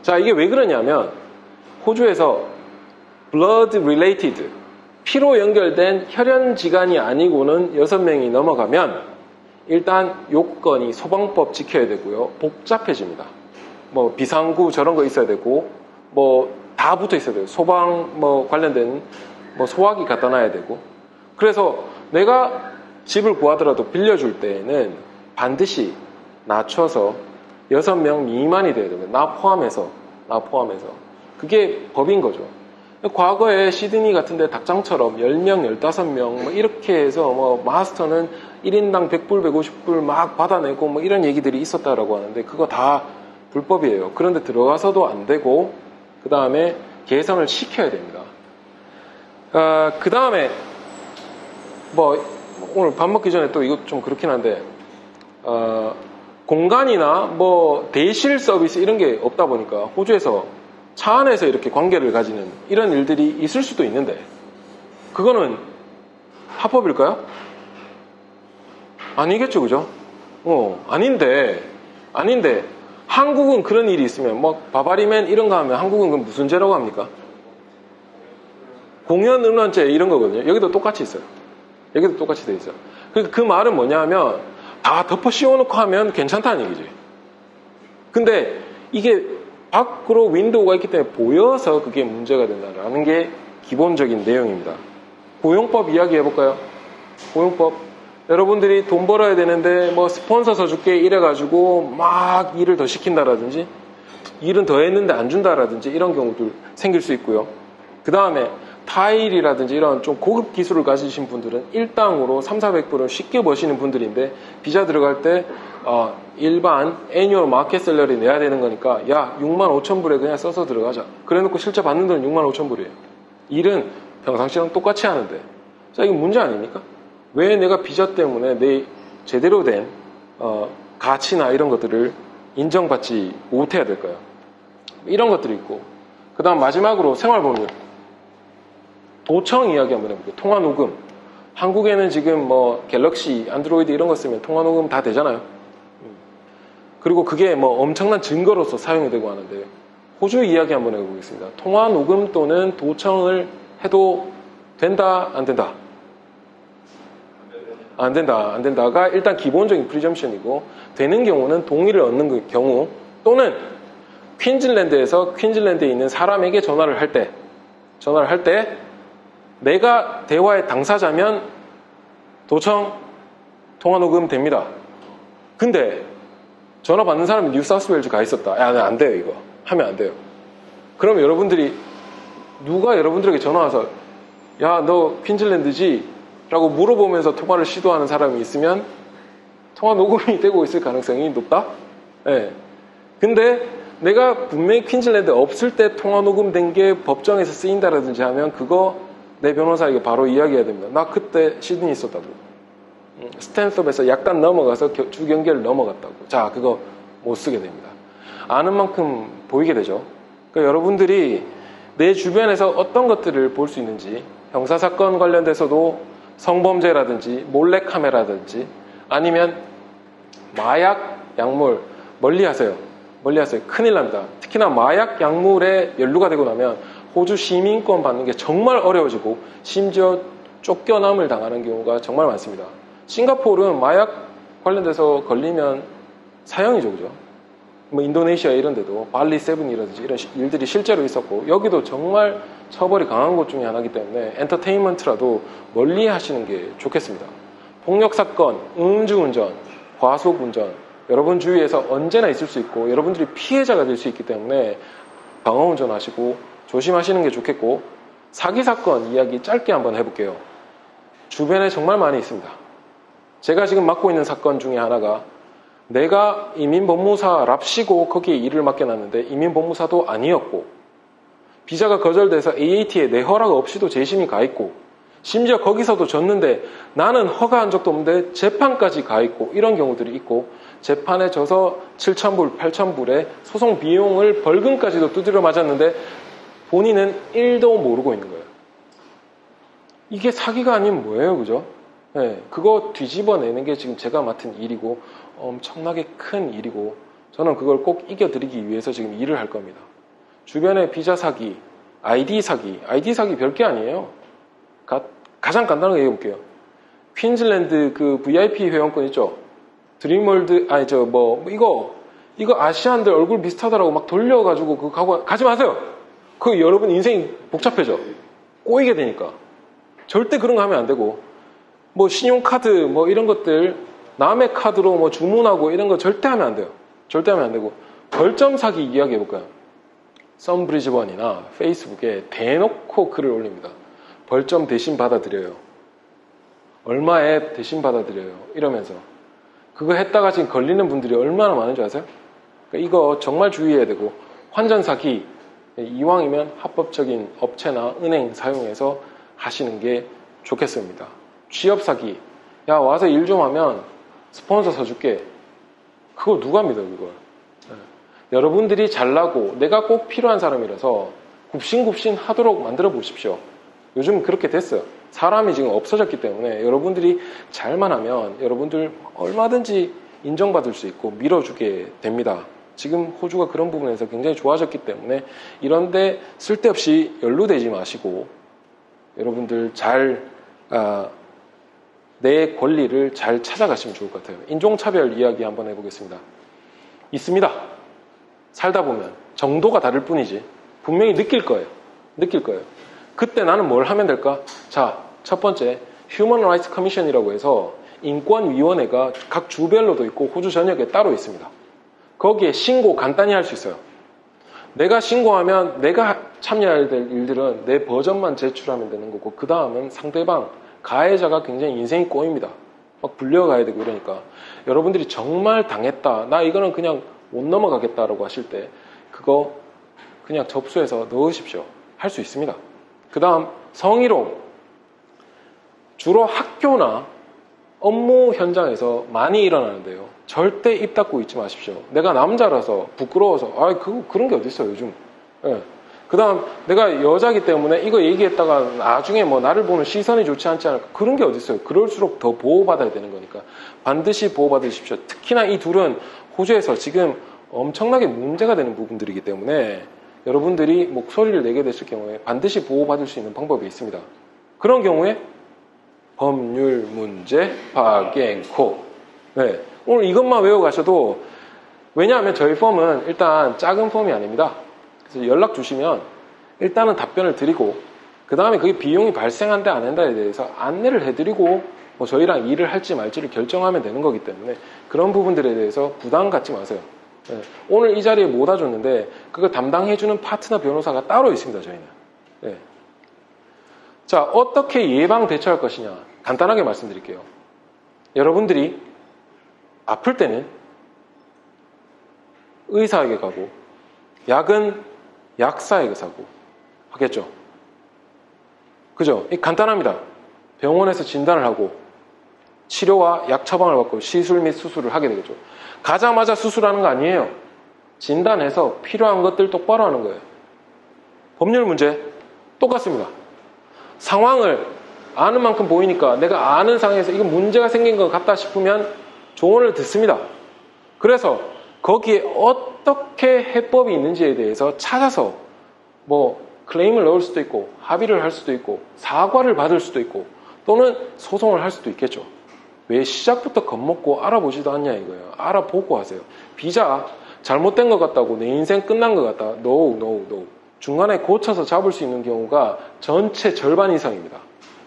자, 이게 왜 그러냐면, 호주에서 blood related, 피로 연결된 혈연지간이 아니고는 6명이 넘어가면 일단 요건이 소방법 지켜야 되고요. 복잡해집니다. 뭐 비상구 저런 거 있어야 되고 뭐 다 붙어 있어야 돼요. 소방 뭐 관련된 뭐 소화기 갖다 놔야 되고. 그래서 내가 집을 구하더라도 빌려줄 때에는 반드시 낮춰서 6명 미만이 돼야 됩니다. 나 포함해서. 그게 법인 거죠. 과거에 시드니 같은데 닭장처럼 10명, 15명 뭐 이렇게 해서 뭐 마스터는 1인당 100불, 150불 막 받아내고 뭐 이런 얘기들이 있었다라고 하는데 그거 다 불법이에요. 그런데 들어가서도 안 되고 그 다음에 개선을 시켜야 됩니다. 그 다음에 뭐 오늘 밥 먹기 전에 또 이거 좀 그렇긴 한데 공간이나 뭐 대실 서비스 이런 게 없다 보니까 호주에서 차 안에서 이렇게 관계를 가지는 이런 일들이 있을 수도 있는데 그거는 합법일까요? 아니겠죠, 그죠? 아닌데 한국은 그런 일이 있으면 뭐 바바리맨 이런 거 하면 한국은 그건 무슨 죄라고 합니까? 공연음란죄 이런 거거든요. 여기도 똑같이 있어요. 여기도 똑같이 돼 있어요. 그 말은 뭐냐 하면 다 덮어 씌워놓고 하면 괜찮다는 얘기지. 근데 이게 밖으로 윈도우가 있기 때문에 보여서 그게 문제가 된다는 게 기본적인 내용입니다. 고용법 이야기 해볼까요? 고용법. 여러분들이 돈 벌어야 되는데 뭐 스폰서 써줄게 이래가지고 막 일을 더 시킨다라든지 일은 더 했는데 안 준다라든지 이런 경우도 생길 수 있고요. 그 다음에 타일이라든지 이런 좀 고급 기술을 가지신 분들은 일당으로 3,400불을 쉽게 버시는 분들인데 비자 들어갈 때 일반 애니얼 마켓 셀러리 내야 되는 거니까 야 65,000불에 그냥 써서 들어가자. 그래놓고 실제 받는 돈은 65,000불이에요. 일은 평상시랑 똑같이 하는데 자 이거 문제 아닙니까? 왜 내가 비자 때문에 내 제대로 된 가치나 이런 것들을 인정받지 못해야 될까요? 이런 것들이 있고 그 다음 마지막으로 생활보험 도청 이야기 한번 해볼게요. 통화녹음. 한국에는 지금 뭐 갤럭시, 안드로이드 이런 거 쓰면 통화녹음 다 되잖아요. 그리고 그게 뭐 엄청난 증거로서 사용이 되고 하는데 호주 이야기 한번 해보겠습니다. 통화녹음 또는 도청을 해도 된다, 안 된다? 안 된다, 안 된다가 일단 기본적인 프리점션이고 되는 경우는 동의를 얻는 경우 또는 퀸즐랜드에서 퀸즐랜드에 있는 사람에게 전화를 할 때 내가 대화의 당사자면 도청, 통화녹음 됩니다. 근데 전화 받는 사람이 뉴사우스웨일즈 가 있었다. 야, 안 돼요, 이거. 하면 안 돼요. 그러면 여러분들이 누가 여러분들에게 전화 와서 야, 너 퀸즐랜드지? 라고 물어보면서 통화를 시도하는 사람이 있으면 통화 녹음이 되고 있을 가능성이 높다? 네. 근데 내가 분명히 퀸즐랜드 없을 때 통화 녹음된 게 법정에서 쓰인다라든지 하면 그거 내 변호사에게 바로 이야기해야 됩니다. 나 그때 시드니 있었다고. 스탠섭에서 약간 넘어가서 주경계를 넘어갔다고. 자, 그거 못 쓰게 됩니다. 아는 만큼 보이게 되죠. 그러니까 여러분들이 내 주변에서 어떤 것들을 볼 수 있는지 형사사건 관련돼서도 성범죄라든지 몰래카메라든지 아니면 마약, 약물 멀리 하세요. 멀리 하세요. 큰일 납니다. 특히나 마약, 약물에 연루가 되고 나면 호주 시민권 받는 게 정말 어려워지고 심지어 쫓겨남을 당하는 경우가 정말 많습니다. 싱가포르는 마약 관련돼서 걸리면 사형이죠. 그죠? 뭐 인도네시아 이런 데도 발리 세븐이라든지 이런 일들이 실제로 있었고 여기도 정말 처벌이 강한 곳 중에 하나이기 때문에 엔터테인먼트라도 멀리 하시는 게 좋겠습니다. 폭력사건, 음주운전, 과속운전 여러분 주위에서 언제나 있을 수 있고 여러분들이 피해자가 될 수 있기 때문에 방어운전 하시고 조심하시는 게 좋겠고 사기사건 이야기 짧게 한번 해볼게요. 주변에 정말 많이 있습니다. 제가 지금 맡고 있는 사건 중에 하나가 내가 이민법무사랍시고 거기에 일을 맡겨놨는데 이민법무사도 아니었고 비자가 거절돼서 AAT에 내 허락 없이도 재심이 가 있고 심지어 거기서도 졌는데 나는 허가한 적도 없는데 재판까지 가 있고 이런 경우들이 있고 재판에 져서 7,000불, 8,000불에 소송 비용을 벌금까지도 두드려 맞았는데 본인은 1도 모르고 있는 거예요. 이게 사기가 아니면 뭐예요, 그죠? 네, 그거 뒤집어내는 게 지금 제가 맡은 일이고 엄청나게 큰 일이고 저는 그걸 꼭 이겨드리기 위해서 지금 일을 할 겁니다. 주변에 비자 사기, ID 사기 별게 아니에요. 가장 간단하게 얘기해볼게요. 퀸즐랜드 그 VIP 회원권 있죠? 드림월드, 이거 아시안들 얼굴 비슷하다라고 막 돌려가지고 그거 가지 마세요. 그 여러분 인생이 복잡해져. 꼬이게 되니까. 절대 그런 거 하면 안 되고. 뭐 신용카드 뭐 이런 것들 남의 카드로 뭐 주문하고 이런 거 절대 하면 안 돼요. 절대 하면 안 되고. 벌점 사기 이야기 해볼까요? 썬브리즈번이나 페이스북에 대놓고 글을 올립니다. 벌점 대신 받아들여요. 얼마에 대신 받아들여요. 이러면서. 그거 했다가 지금 걸리는 분들이 얼마나 많은 줄 아세요? 그러니까 이거 정말 주의해야 되고 환전 사기 이왕이면 합법적인 업체나 은행 사용해서 하시는 게 좋겠습니다. 취업 사기. 야 와서 일 좀 하면 스폰서 서줄게. 그거 누가 믿어 그걸. 여러분들이 잘나고 내가 꼭 필요한 사람이라서 굽신굽신 하도록 만들어 보십시오. 요즘 그렇게 됐어요. 사람이 지금 없어졌기 때문에 여러분들이 잘만 하면 여러분들 얼마든지 인정받을 수 있고 밀어주게 됩니다. 지금 호주가 그런 부분에서 굉장히 좋아졌기 때문에 이런데 쓸데없이 연루되지 마시고 여러분들 내 권리를 잘 찾아가시면 좋을 것 같아요. 인종차별 이야기 한번 해보겠습니다. 있습니다. 살다 보면 정도가 다를 뿐이지 분명히 느낄 거예요. 그때 나는 뭘 하면 될까? 자, 첫 번째 휴먼 라이츠 커미션이라고 해서 인권위원회가 각 주별로도 있고 호주 전역에 따로 있습니다. 거기에 신고 간단히 할 수 있어요. 내가 신고하면 내가 참여해야 될 일들은 내 버전만 제출하면 되는 거고 그 다음은 상대방, 가해자가 굉장히 인생이 꼬입니다. 막 불려가야 되고 이러니까 여러분들이 정말 당했다, 나 이거는 그냥 못 넘어가겠다라고 하실 때 그거 그냥 접수해서 넣으십시오. 할 수 있습니다. 그 다음 성희롱, 주로 학교나 업무 현장에서 많이 일어나는데요. 절대 입 닫고 있지 마십시오. 내가 남자라서 부끄러워서 그런 게 어딨어요 요즘. 예. 그 다음 내가 여자기 때문에 이거 얘기했다가 나중에 뭐 나를 보는 시선이 좋지 않지 않을까, 그런 게 어딨어요. 그럴수록 더 보호받아야 되는 거니까 반드시 보호받으십시오. 특히나 이 둘은 호주에서 지금 엄청나게 문제가 되는 부분들이기 때문에 여러분들이 목소리를 내게 되실 경우에 반드시 보호받을 수 있는 방법이 있습니다. 그런 경우에 법률 문제 박앵코. 네. 오늘 이것만 외워가셔도, 왜냐하면 저희 폼은 일단 작은 폼이 아닙니다. 그래서 연락 주시면 일단은 답변을 드리고 그 다음에 그게 비용이 발생한다 안 한다에 대해서 안내를 해드리고 뭐 저희랑 일을 할지 말지를 결정하면 되는 거기 때문에 그런 부분들에 대해서 부담 갖지 마세요. 네. 오늘 이 자리에 못 와줬는데 그걸 담당해주는 파트너 변호사가 따로 있습니다. 저희는. 네. 자, 어떻게 예방 대처할 것이냐 간단하게 말씀드릴게요. 여러분들이 아플 때는 의사에게 가고 약은 약사에게 사고 하겠죠. 그죠? 간단합니다. 병원에서 진단을 하고 치료와 약 처방을 받고 시술 및 수술을 하게 되겠죠. 가자마자 수술하는 거 아니에요. 진단해서 필요한 것들 똑바로 하는 거예요. 법률 문제 똑같습니다. 상황을 아는 만큼 보이니까 내가 아는 상황에서 이거 문제가 생긴 것 같다 싶으면 조언을 듣습니다. 그래서 거기에 어떻게 해법이 있는지에 대해서 찾아서 뭐 클레임을 넣을 수도 있고 합의를 할 수도 있고 사과를 받을 수도 있고 또는 소송을 할 수도 있겠죠. 왜 시작부터 겁먹고 알아보지도 않냐 이거예요. 알아보고 하세요. 비자 잘못된 것 같다고 내 인생 끝난 것 같다. No. 중간에 고쳐서 잡을 수 있는 경우가 전체 절반 이상입니다.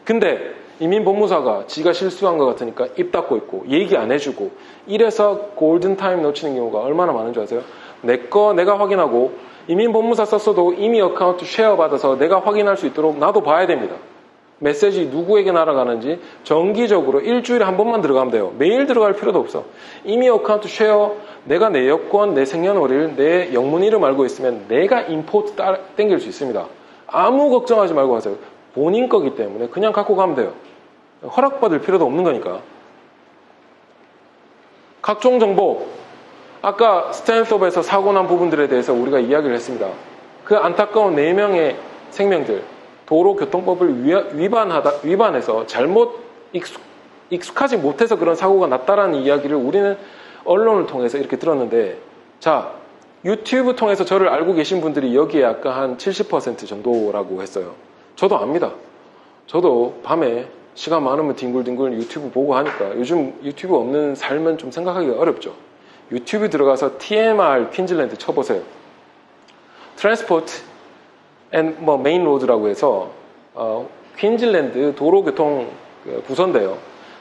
근데 이민법무사가 지가 실수한 것 같으니까 입 닫고 있고 얘기 안 해주고 이래서 골든타임 놓치는 경우가 얼마나 많은 줄 아세요? 내 거 내가 확인하고 이민법무사 썼어도 이미 어카운트 쉐어 받아서 내가 확인할 수 있도록 나도 봐야 됩니다. 메시지 누구에게 날아가는지 정기적으로 일주일에 한 번만 들어가면 돼요. 매일 들어갈 필요도 없어. 이미 어카운트 쉐어, 내가 내 여권, 내 생년월일, 내 영문 이름 알고 있으면 내가 임포트 땡길 수 있습니다. 아무 걱정하지 말고 하세요. 본인 거기 때문에 그냥 갖고 가면 돼요. 허락받을 필요도 없는 거니까. 각종 정보, 아까 스탠스업에서 사고 난 부분들에 대해서 우리가 이야기를 했습니다. 그 안타까운 4명의 생명들, 도로교통법을 위반해서 잘못 익숙하지 못해서 그런 사고가 났다라는 이야기를 우리는 언론을 통해서 이렇게 들었는데, 자, 유튜브 통해서 저를 알고 계신 분들이 여기에 아까 한 70% 정도라고 했어요. 저도 압니다. 저도 밤에 시간 많으면 뒹굴뒹굴 유튜브 보고 하니까 요즘 유튜브 없는 삶은 좀 생각하기가 어렵죠. 유튜브 들어가서 TMR 퀸즐랜드 쳐보세요. 트랜스포트 앤 뭐 메인 로드라고 해서 퀸즐랜드 도로교통 부서인데요.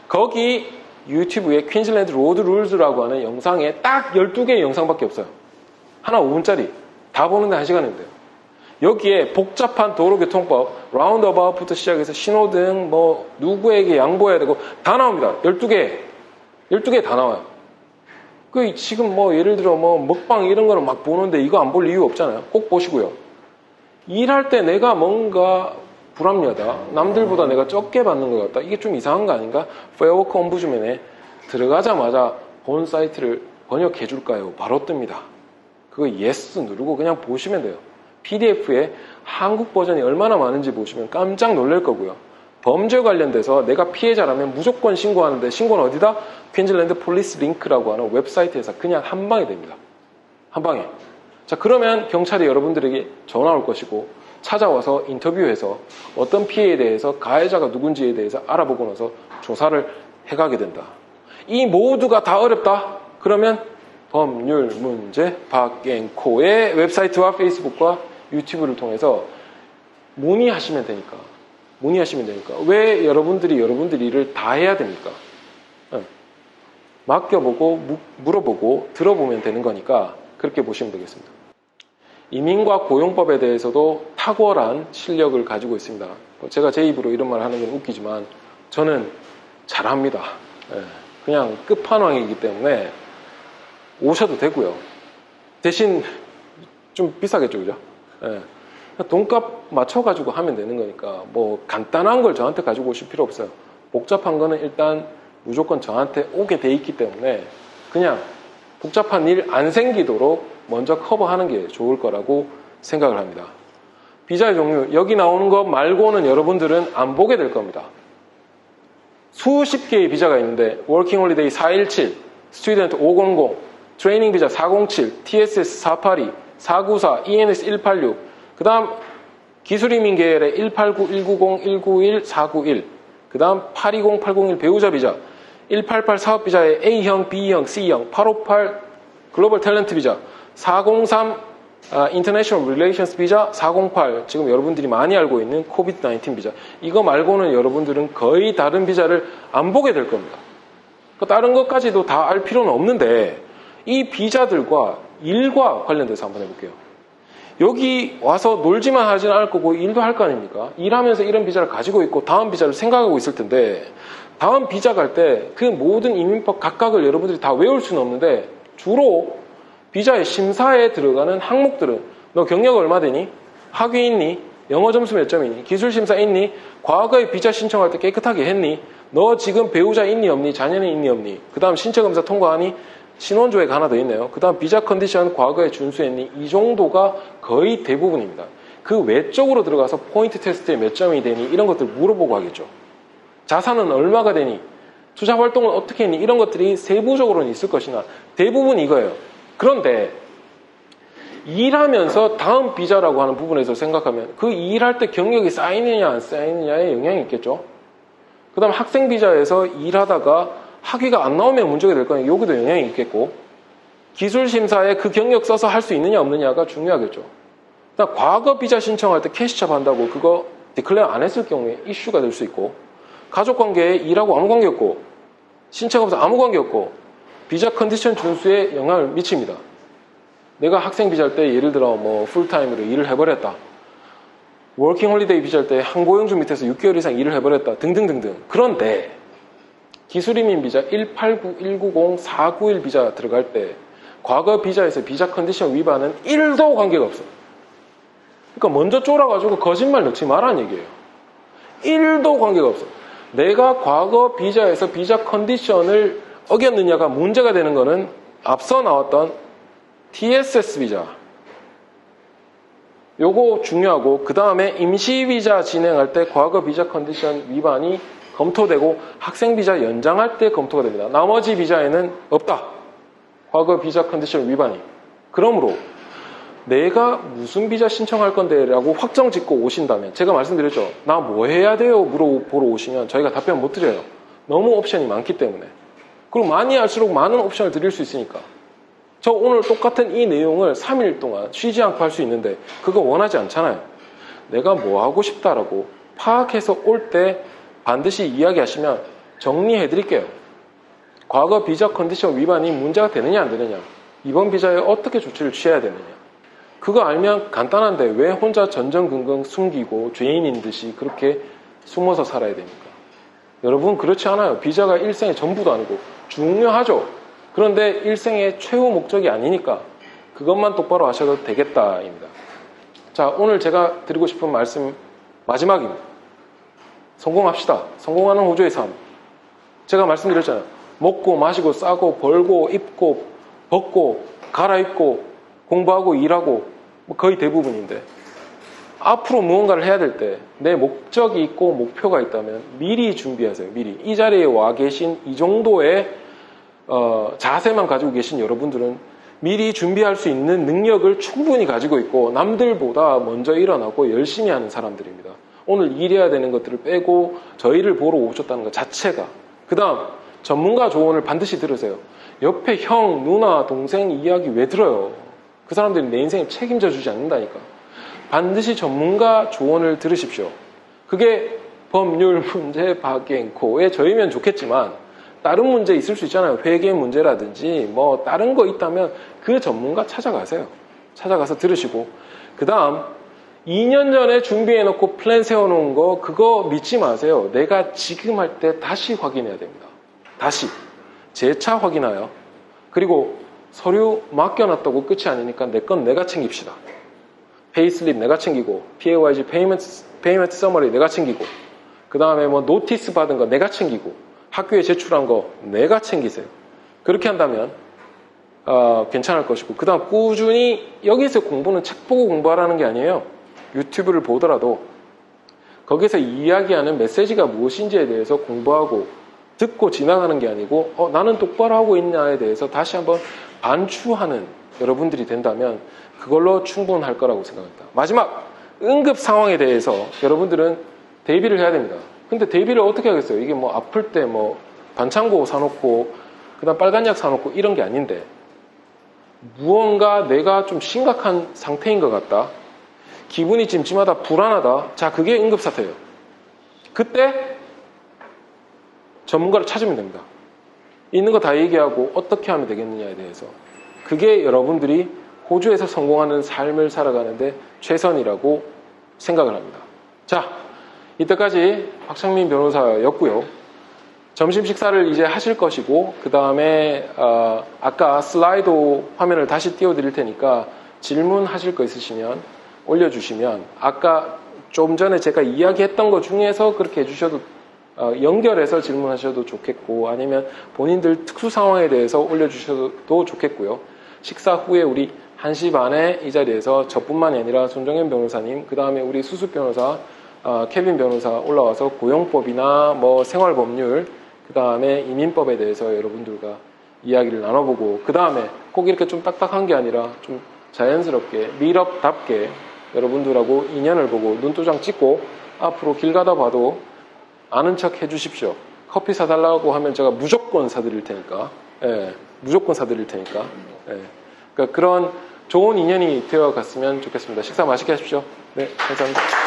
거기 유튜브에 퀸즐랜드 로드 룰즈라고 하는 영상에 딱 12개의 영상밖에 없어요. 하나 5분짜리. 다 보는데 1시간인데요. 여기에 복잡한 도로교통법, 라운드어바웃부터 시작해서 신호등, 뭐 누구에게 양보해야 되고 다 나옵니다. 12개 다 나와요. 그 지금 뭐 예를 들어 뭐 먹방 이런 거는 막 보는데 이거 안 볼 이유 없잖아요. 꼭 보시고요. 일할 때 내가 뭔가 불합리하다, 남들보다 내가 적게 받는 것 같다, 이게 좀 이상한 거 아닌가? 페어워크 옴부즈맨에 들어가자마자 본 사이트를 번역해 줄까요? 바로 뜹니다. 그거 예스 누르고 그냥 보시면 돼요. PDF에 한국 버전이 얼마나 많은지 보시면 깜짝 놀랄 거고요. 범죄 관련돼서 내가 피해자라면 무조건 신고하는데 신고는 어디다? 퀸즐랜드 폴리스 링크라고 하는 웹사이트에서 그냥 한 방에 됩니다. 한 방에. 자, 그러면 경찰이 여러분들에게 전화 올 것이고 찾아와서 인터뷰해서 어떤 피해에 대해서 가해자가 누군지에 대해서 알아보고 나서 조사를 해가게 된다. 이 모두가 다 어렵다? 그러면 법률 문제 박앵코의 웹사이트와 페이스북과 유튜브를 통해서 문의하시면 되니까. 왜 여러분들이 일을 다 해야 됩니까? 맡겨보고 물어보고 들어보면 되는 거니까 그렇게 보시면 되겠습니다. 이민과 고용법에 대해서도 탁월한 실력을 가지고 있습니다. 제가 제 입으로 이런 말 하는 건 웃기지만 저는 잘합니다. 그냥 끝판왕이기 때문에 오셔도 되고요. 대신 좀 비싸겠죠, 그죠? 돈값 맞춰가지고 하면 되는 거니까 뭐 간단한 걸 저한테 가지고 오실 필요 없어요. 복잡한 거는 일단 무조건 저한테 오게 돼 있기 때문에 그냥 복잡한 일 안 생기도록 먼저 커버하는 게 좋을 거라고 생각을 합니다. 비자의 종류, 여기 나오는 것 말고는 여러분들은 안 보게 될 겁니다. 수십 개의 비자가 있는데 워킹 홀리데이 417, 스튜던트 500, 트레이닝 비자 407, TSS 482, 494, ENS 186, 그 다음 기술이민 계열의 189, 190, 191, 491, 그 다음 820, 801 배우자 비자, 188 사업 비자의 A형, B형, C형, 858 글로벌 탤런트 비자, 403 인터내셔널 릴레이션스 비자, 408 지금 여러분들이 많이 알고 있는 코비드-19 비자. 이거 말고는 여러분들은 거의 다른 비자를 안 보게 될 겁니다. 다른 것까지도 다 알 필요는 없는데 이 비자들과 일과 관련돼서 한번 해볼게요. 여기 와서 놀지만 하진 않을 거고 일도 할 거 아닙니까? 일하면서 이런 비자를 가지고 있고 다음 비자를 생각하고 있을 텐데 다음 비자 갈 때 그 모든 이민법 각각을 여러분들이 다 외울 수는 없는데 주로 비자의 심사에 들어가는 항목들은 너 경력 얼마 되니? 학위 있니? 영어 점수 몇 점이니? 기술 심사 있니? 과거에 비자 신청할 때 깨끗하게 했니? 너 지금 배우자 있니 없니? 자녀는 있니 없니? 그 다음 신체 검사 통과하니? 신원조회가 하나 더 있네요. 그 다음 비자 컨디션 과거에 준수했니? 이 정도가 거의 대부분입니다. 그 외적으로 들어가서 포인트 테스트에 몇 점이 되니? 이런 것들 물어보고 하겠죠. 자산은 얼마가 되니? 투자 활동은 어떻게 했니? 이런 것들이 세부적으로는 있을 것이나 대부분 이거예요. 그런데 일하면서 다음 비자라고 하는 부분에서 생각하면 그 일할 때 경력이 쌓이느냐 안 쌓이느냐에 영향이 있겠죠. 그 다음 학생 비자에서 일하다가 학위가 안 나오면 문제가 될 거니까 여기도 영향이 있겠고 기술 심사에 그 경력 써서 할 수 있느냐 없느냐가 중요하겠죠. 그다음 과거 비자 신청할 때 캐시샵 한다고 그거 디클레어 안 했을 경우에 이슈가 될 수 있고 가족관계에 일하고 아무 관계 없고 신체검사 아무 관계 없고 비자 컨디션 준수에 영향을 미칩니다. 내가 학생 비자할 때 예를 들어 뭐 풀타임으로 일을 해버렸다. 워킹 홀리데이 비자할 때 항고용주 밑에서 6개월 이상 일을 해버렸다. 등등등등. 그런데 기술이민 비자 189, 190, 491 비자 들어갈 때 과거 비자에서 비자 컨디션 위반은 1도 관계가 없어. 그러니까 먼저 쫄아가지고 거짓말 넣지 말라는 얘기예요. 1도 관계가 없어. 내가 과거 비자에서 비자 컨디션을 어겼느냐가 문제가 되는 거는 앞서 나왔던 TSS 비자. 요거 중요하고 그 다음에 임시 비자 진행할 때 과거 비자 컨디션 위반이 검토되고 학생 비자 연장할 때 검토가 됩니다. 나머지 비자에는 없다. 과거 비자 컨디션 위반이. 그러므로 내가 무슨 비자 신청할 건데 라고 확정 짓고 오신다면 제가 말씀드렸죠. 나 뭐 해야 돼요? 물어보러 오시면 저희가 답변 못 드려요. 너무 옵션이 많기 때문에. 그리고 많이 할수록 많은 옵션을 드릴 수 있으니까. 저 오늘 똑같은 이 내용을 3일 동안 쉬지 않고 할 수 있는데 그거 원하지 않잖아요. 내가 뭐 하고 싶다라고 파악해서 올 때 반드시 이야기하시면 정리해 드릴게요. 과거 비자 컨디션 위반이 문제가 되느냐 안 되느냐, 이번 비자에 어떻게 조치를 취해야 되느냐, 그거 알면 간단한데 왜 혼자 전전긍긍 숨기고 죄인인 듯이 그렇게 숨어서 살아야 됩니까? 여러분 그렇지 않아요. 비자가 일생의 전부도 아니고 중요하죠. 그런데 일생의 최후 목적이 아니니까 그것만 똑바로 하셔도 되겠다입니다. 자, 오늘 제가 드리고 싶은 말씀 마지막입니다. 성공합시다. 성공하는 호주의 삶. 제가 말씀드렸잖아요. 먹고 마시고 싸고 벌고 입고 벗고 갈아입고 공부하고 일하고 뭐 거의 대부분인데 앞으로 무언가를 해야 될 때 내 목적이 있고 목표가 있다면 미리 준비하세요. 미리. 이 자리에 와 계신 이 정도의 자세만 가지고 계신 여러분들은 미리 준비할 수 있는 능력을 충분히 가지고 있고 남들보다 먼저 일어나고 열심히 하는 사람들입니다. 오늘 일해야 되는 것들을 빼고 저희를 보러 오셨다는 것 자체가. 그 다음 전문가 조언을 반드시 들으세요. 옆에 형, 누나, 동생 이야기 왜 들어요? 그 사람들이 내 인생에 책임져 주지 않는다니까. 반드시 전문가 조언을 들으십시오. 그게 법률 문제, 박앤코에 저희면 좋겠지만 다른 문제 있을 수 있잖아요. 회계 문제라든지 뭐 다른 거 있다면 그 전문가 찾아가세요. 찾아가서 들으시고, 그 다음 2년 전에 준비해놓고 플랜 세워놓은 거 그거 믿지 마세요. 내가 지금 할 때 다시 확인해야 됩니다. 다시 재차 확인하여, 그리고 서류 맡겨놨다고 끝이 아니니까 내 건 내가 챙깁시다. 페이슬립 내가 챙기고, PAYG 페이먼트 서머리 내가 챙기고, 그 다음에 뭐 노티스 받은 거 내가 챙기고, 학교에 제출한 거 내가 챙기세요. 그렇게 한다면 괜찮을 것이고, 그 다음 꾸준히 여기서 공부는 책 보고 공부하라는 게 아니에요. 유튜브를 보더라도 거기서 이야기하는 메시지가 무엇인지에 대해서 공부하고 듣고 지나가는 게 아니고 나는 똑바로 하고 있냐에 대해서 다시 한번 반추하는 여러분들이 된다면 그걸로 충분할 거라고 생각합니다. 마지막, 응급 상황에 대해서 여러분들은 대비를 해야 됩니다. 근데 대비를 어떻게 하겠어요? 이게 뭐 아플 때 뭐 반창고 사놓고 그 다음 빨간 약 사놓고 이런 게 아닌데, 무언가 내가 좀 심각한 상태인 것 같다, 기분이 찜찜하다, 불안하다, 자, 그게 응급사태예요. 그때 전문가를 찾으면 됩니다. 있는 거 다 얘기하고 어떻게 하면 되겠느냐에 대해서. 그게 여러분들이 호주에서 성공하는 삶을 살아가는데 최선이라고 생각을 합니다. 자, 이때까지 박창민 변호사였고요. 점심 식사를 이제 하실 것이고, 그 다음에 아까 슬라이드 화면을 다시 띄워드릴 테니까 질문하실 거 있으시면 올려주시면, 아까 좀 전에 제가 이야기했던 것 중에서 그렇게 해주셔도, 연결해서 질문하셔도 좋겠고, 아니면 본인들 특수 상황에 대해서 올려주셔도 좋겠고요. 식사 후에 우리 1시 반에 이 자리에서 저뿐만이 아니라 손정현 변호사님, 그 다음에 우리 수습 변호사, 케빈 변호사 올라와서 고용법이나 뭐 생활법률, 그 다음에 이민법에 대해서 여러분들과 이야기를 나눠보고, 그 다음에 꼭 이렇게 좀 딱딱한 게 아니라 좀 자연스럽게 밀업답게 여러분들하고 인연을 보고 눈도장 찍고 앞으로 길 가다 봐도 아는 척 해주십시오. 커피 사달라고 하면 제가 무조건 사드릴 테니까. 예, 무조건 사드릴 테니까. 예, 그러니까 그런 좋은 인연이 되어 갔으면 좋겠습니다. 식사 맛있게 하십시오. 네, 감사합니다.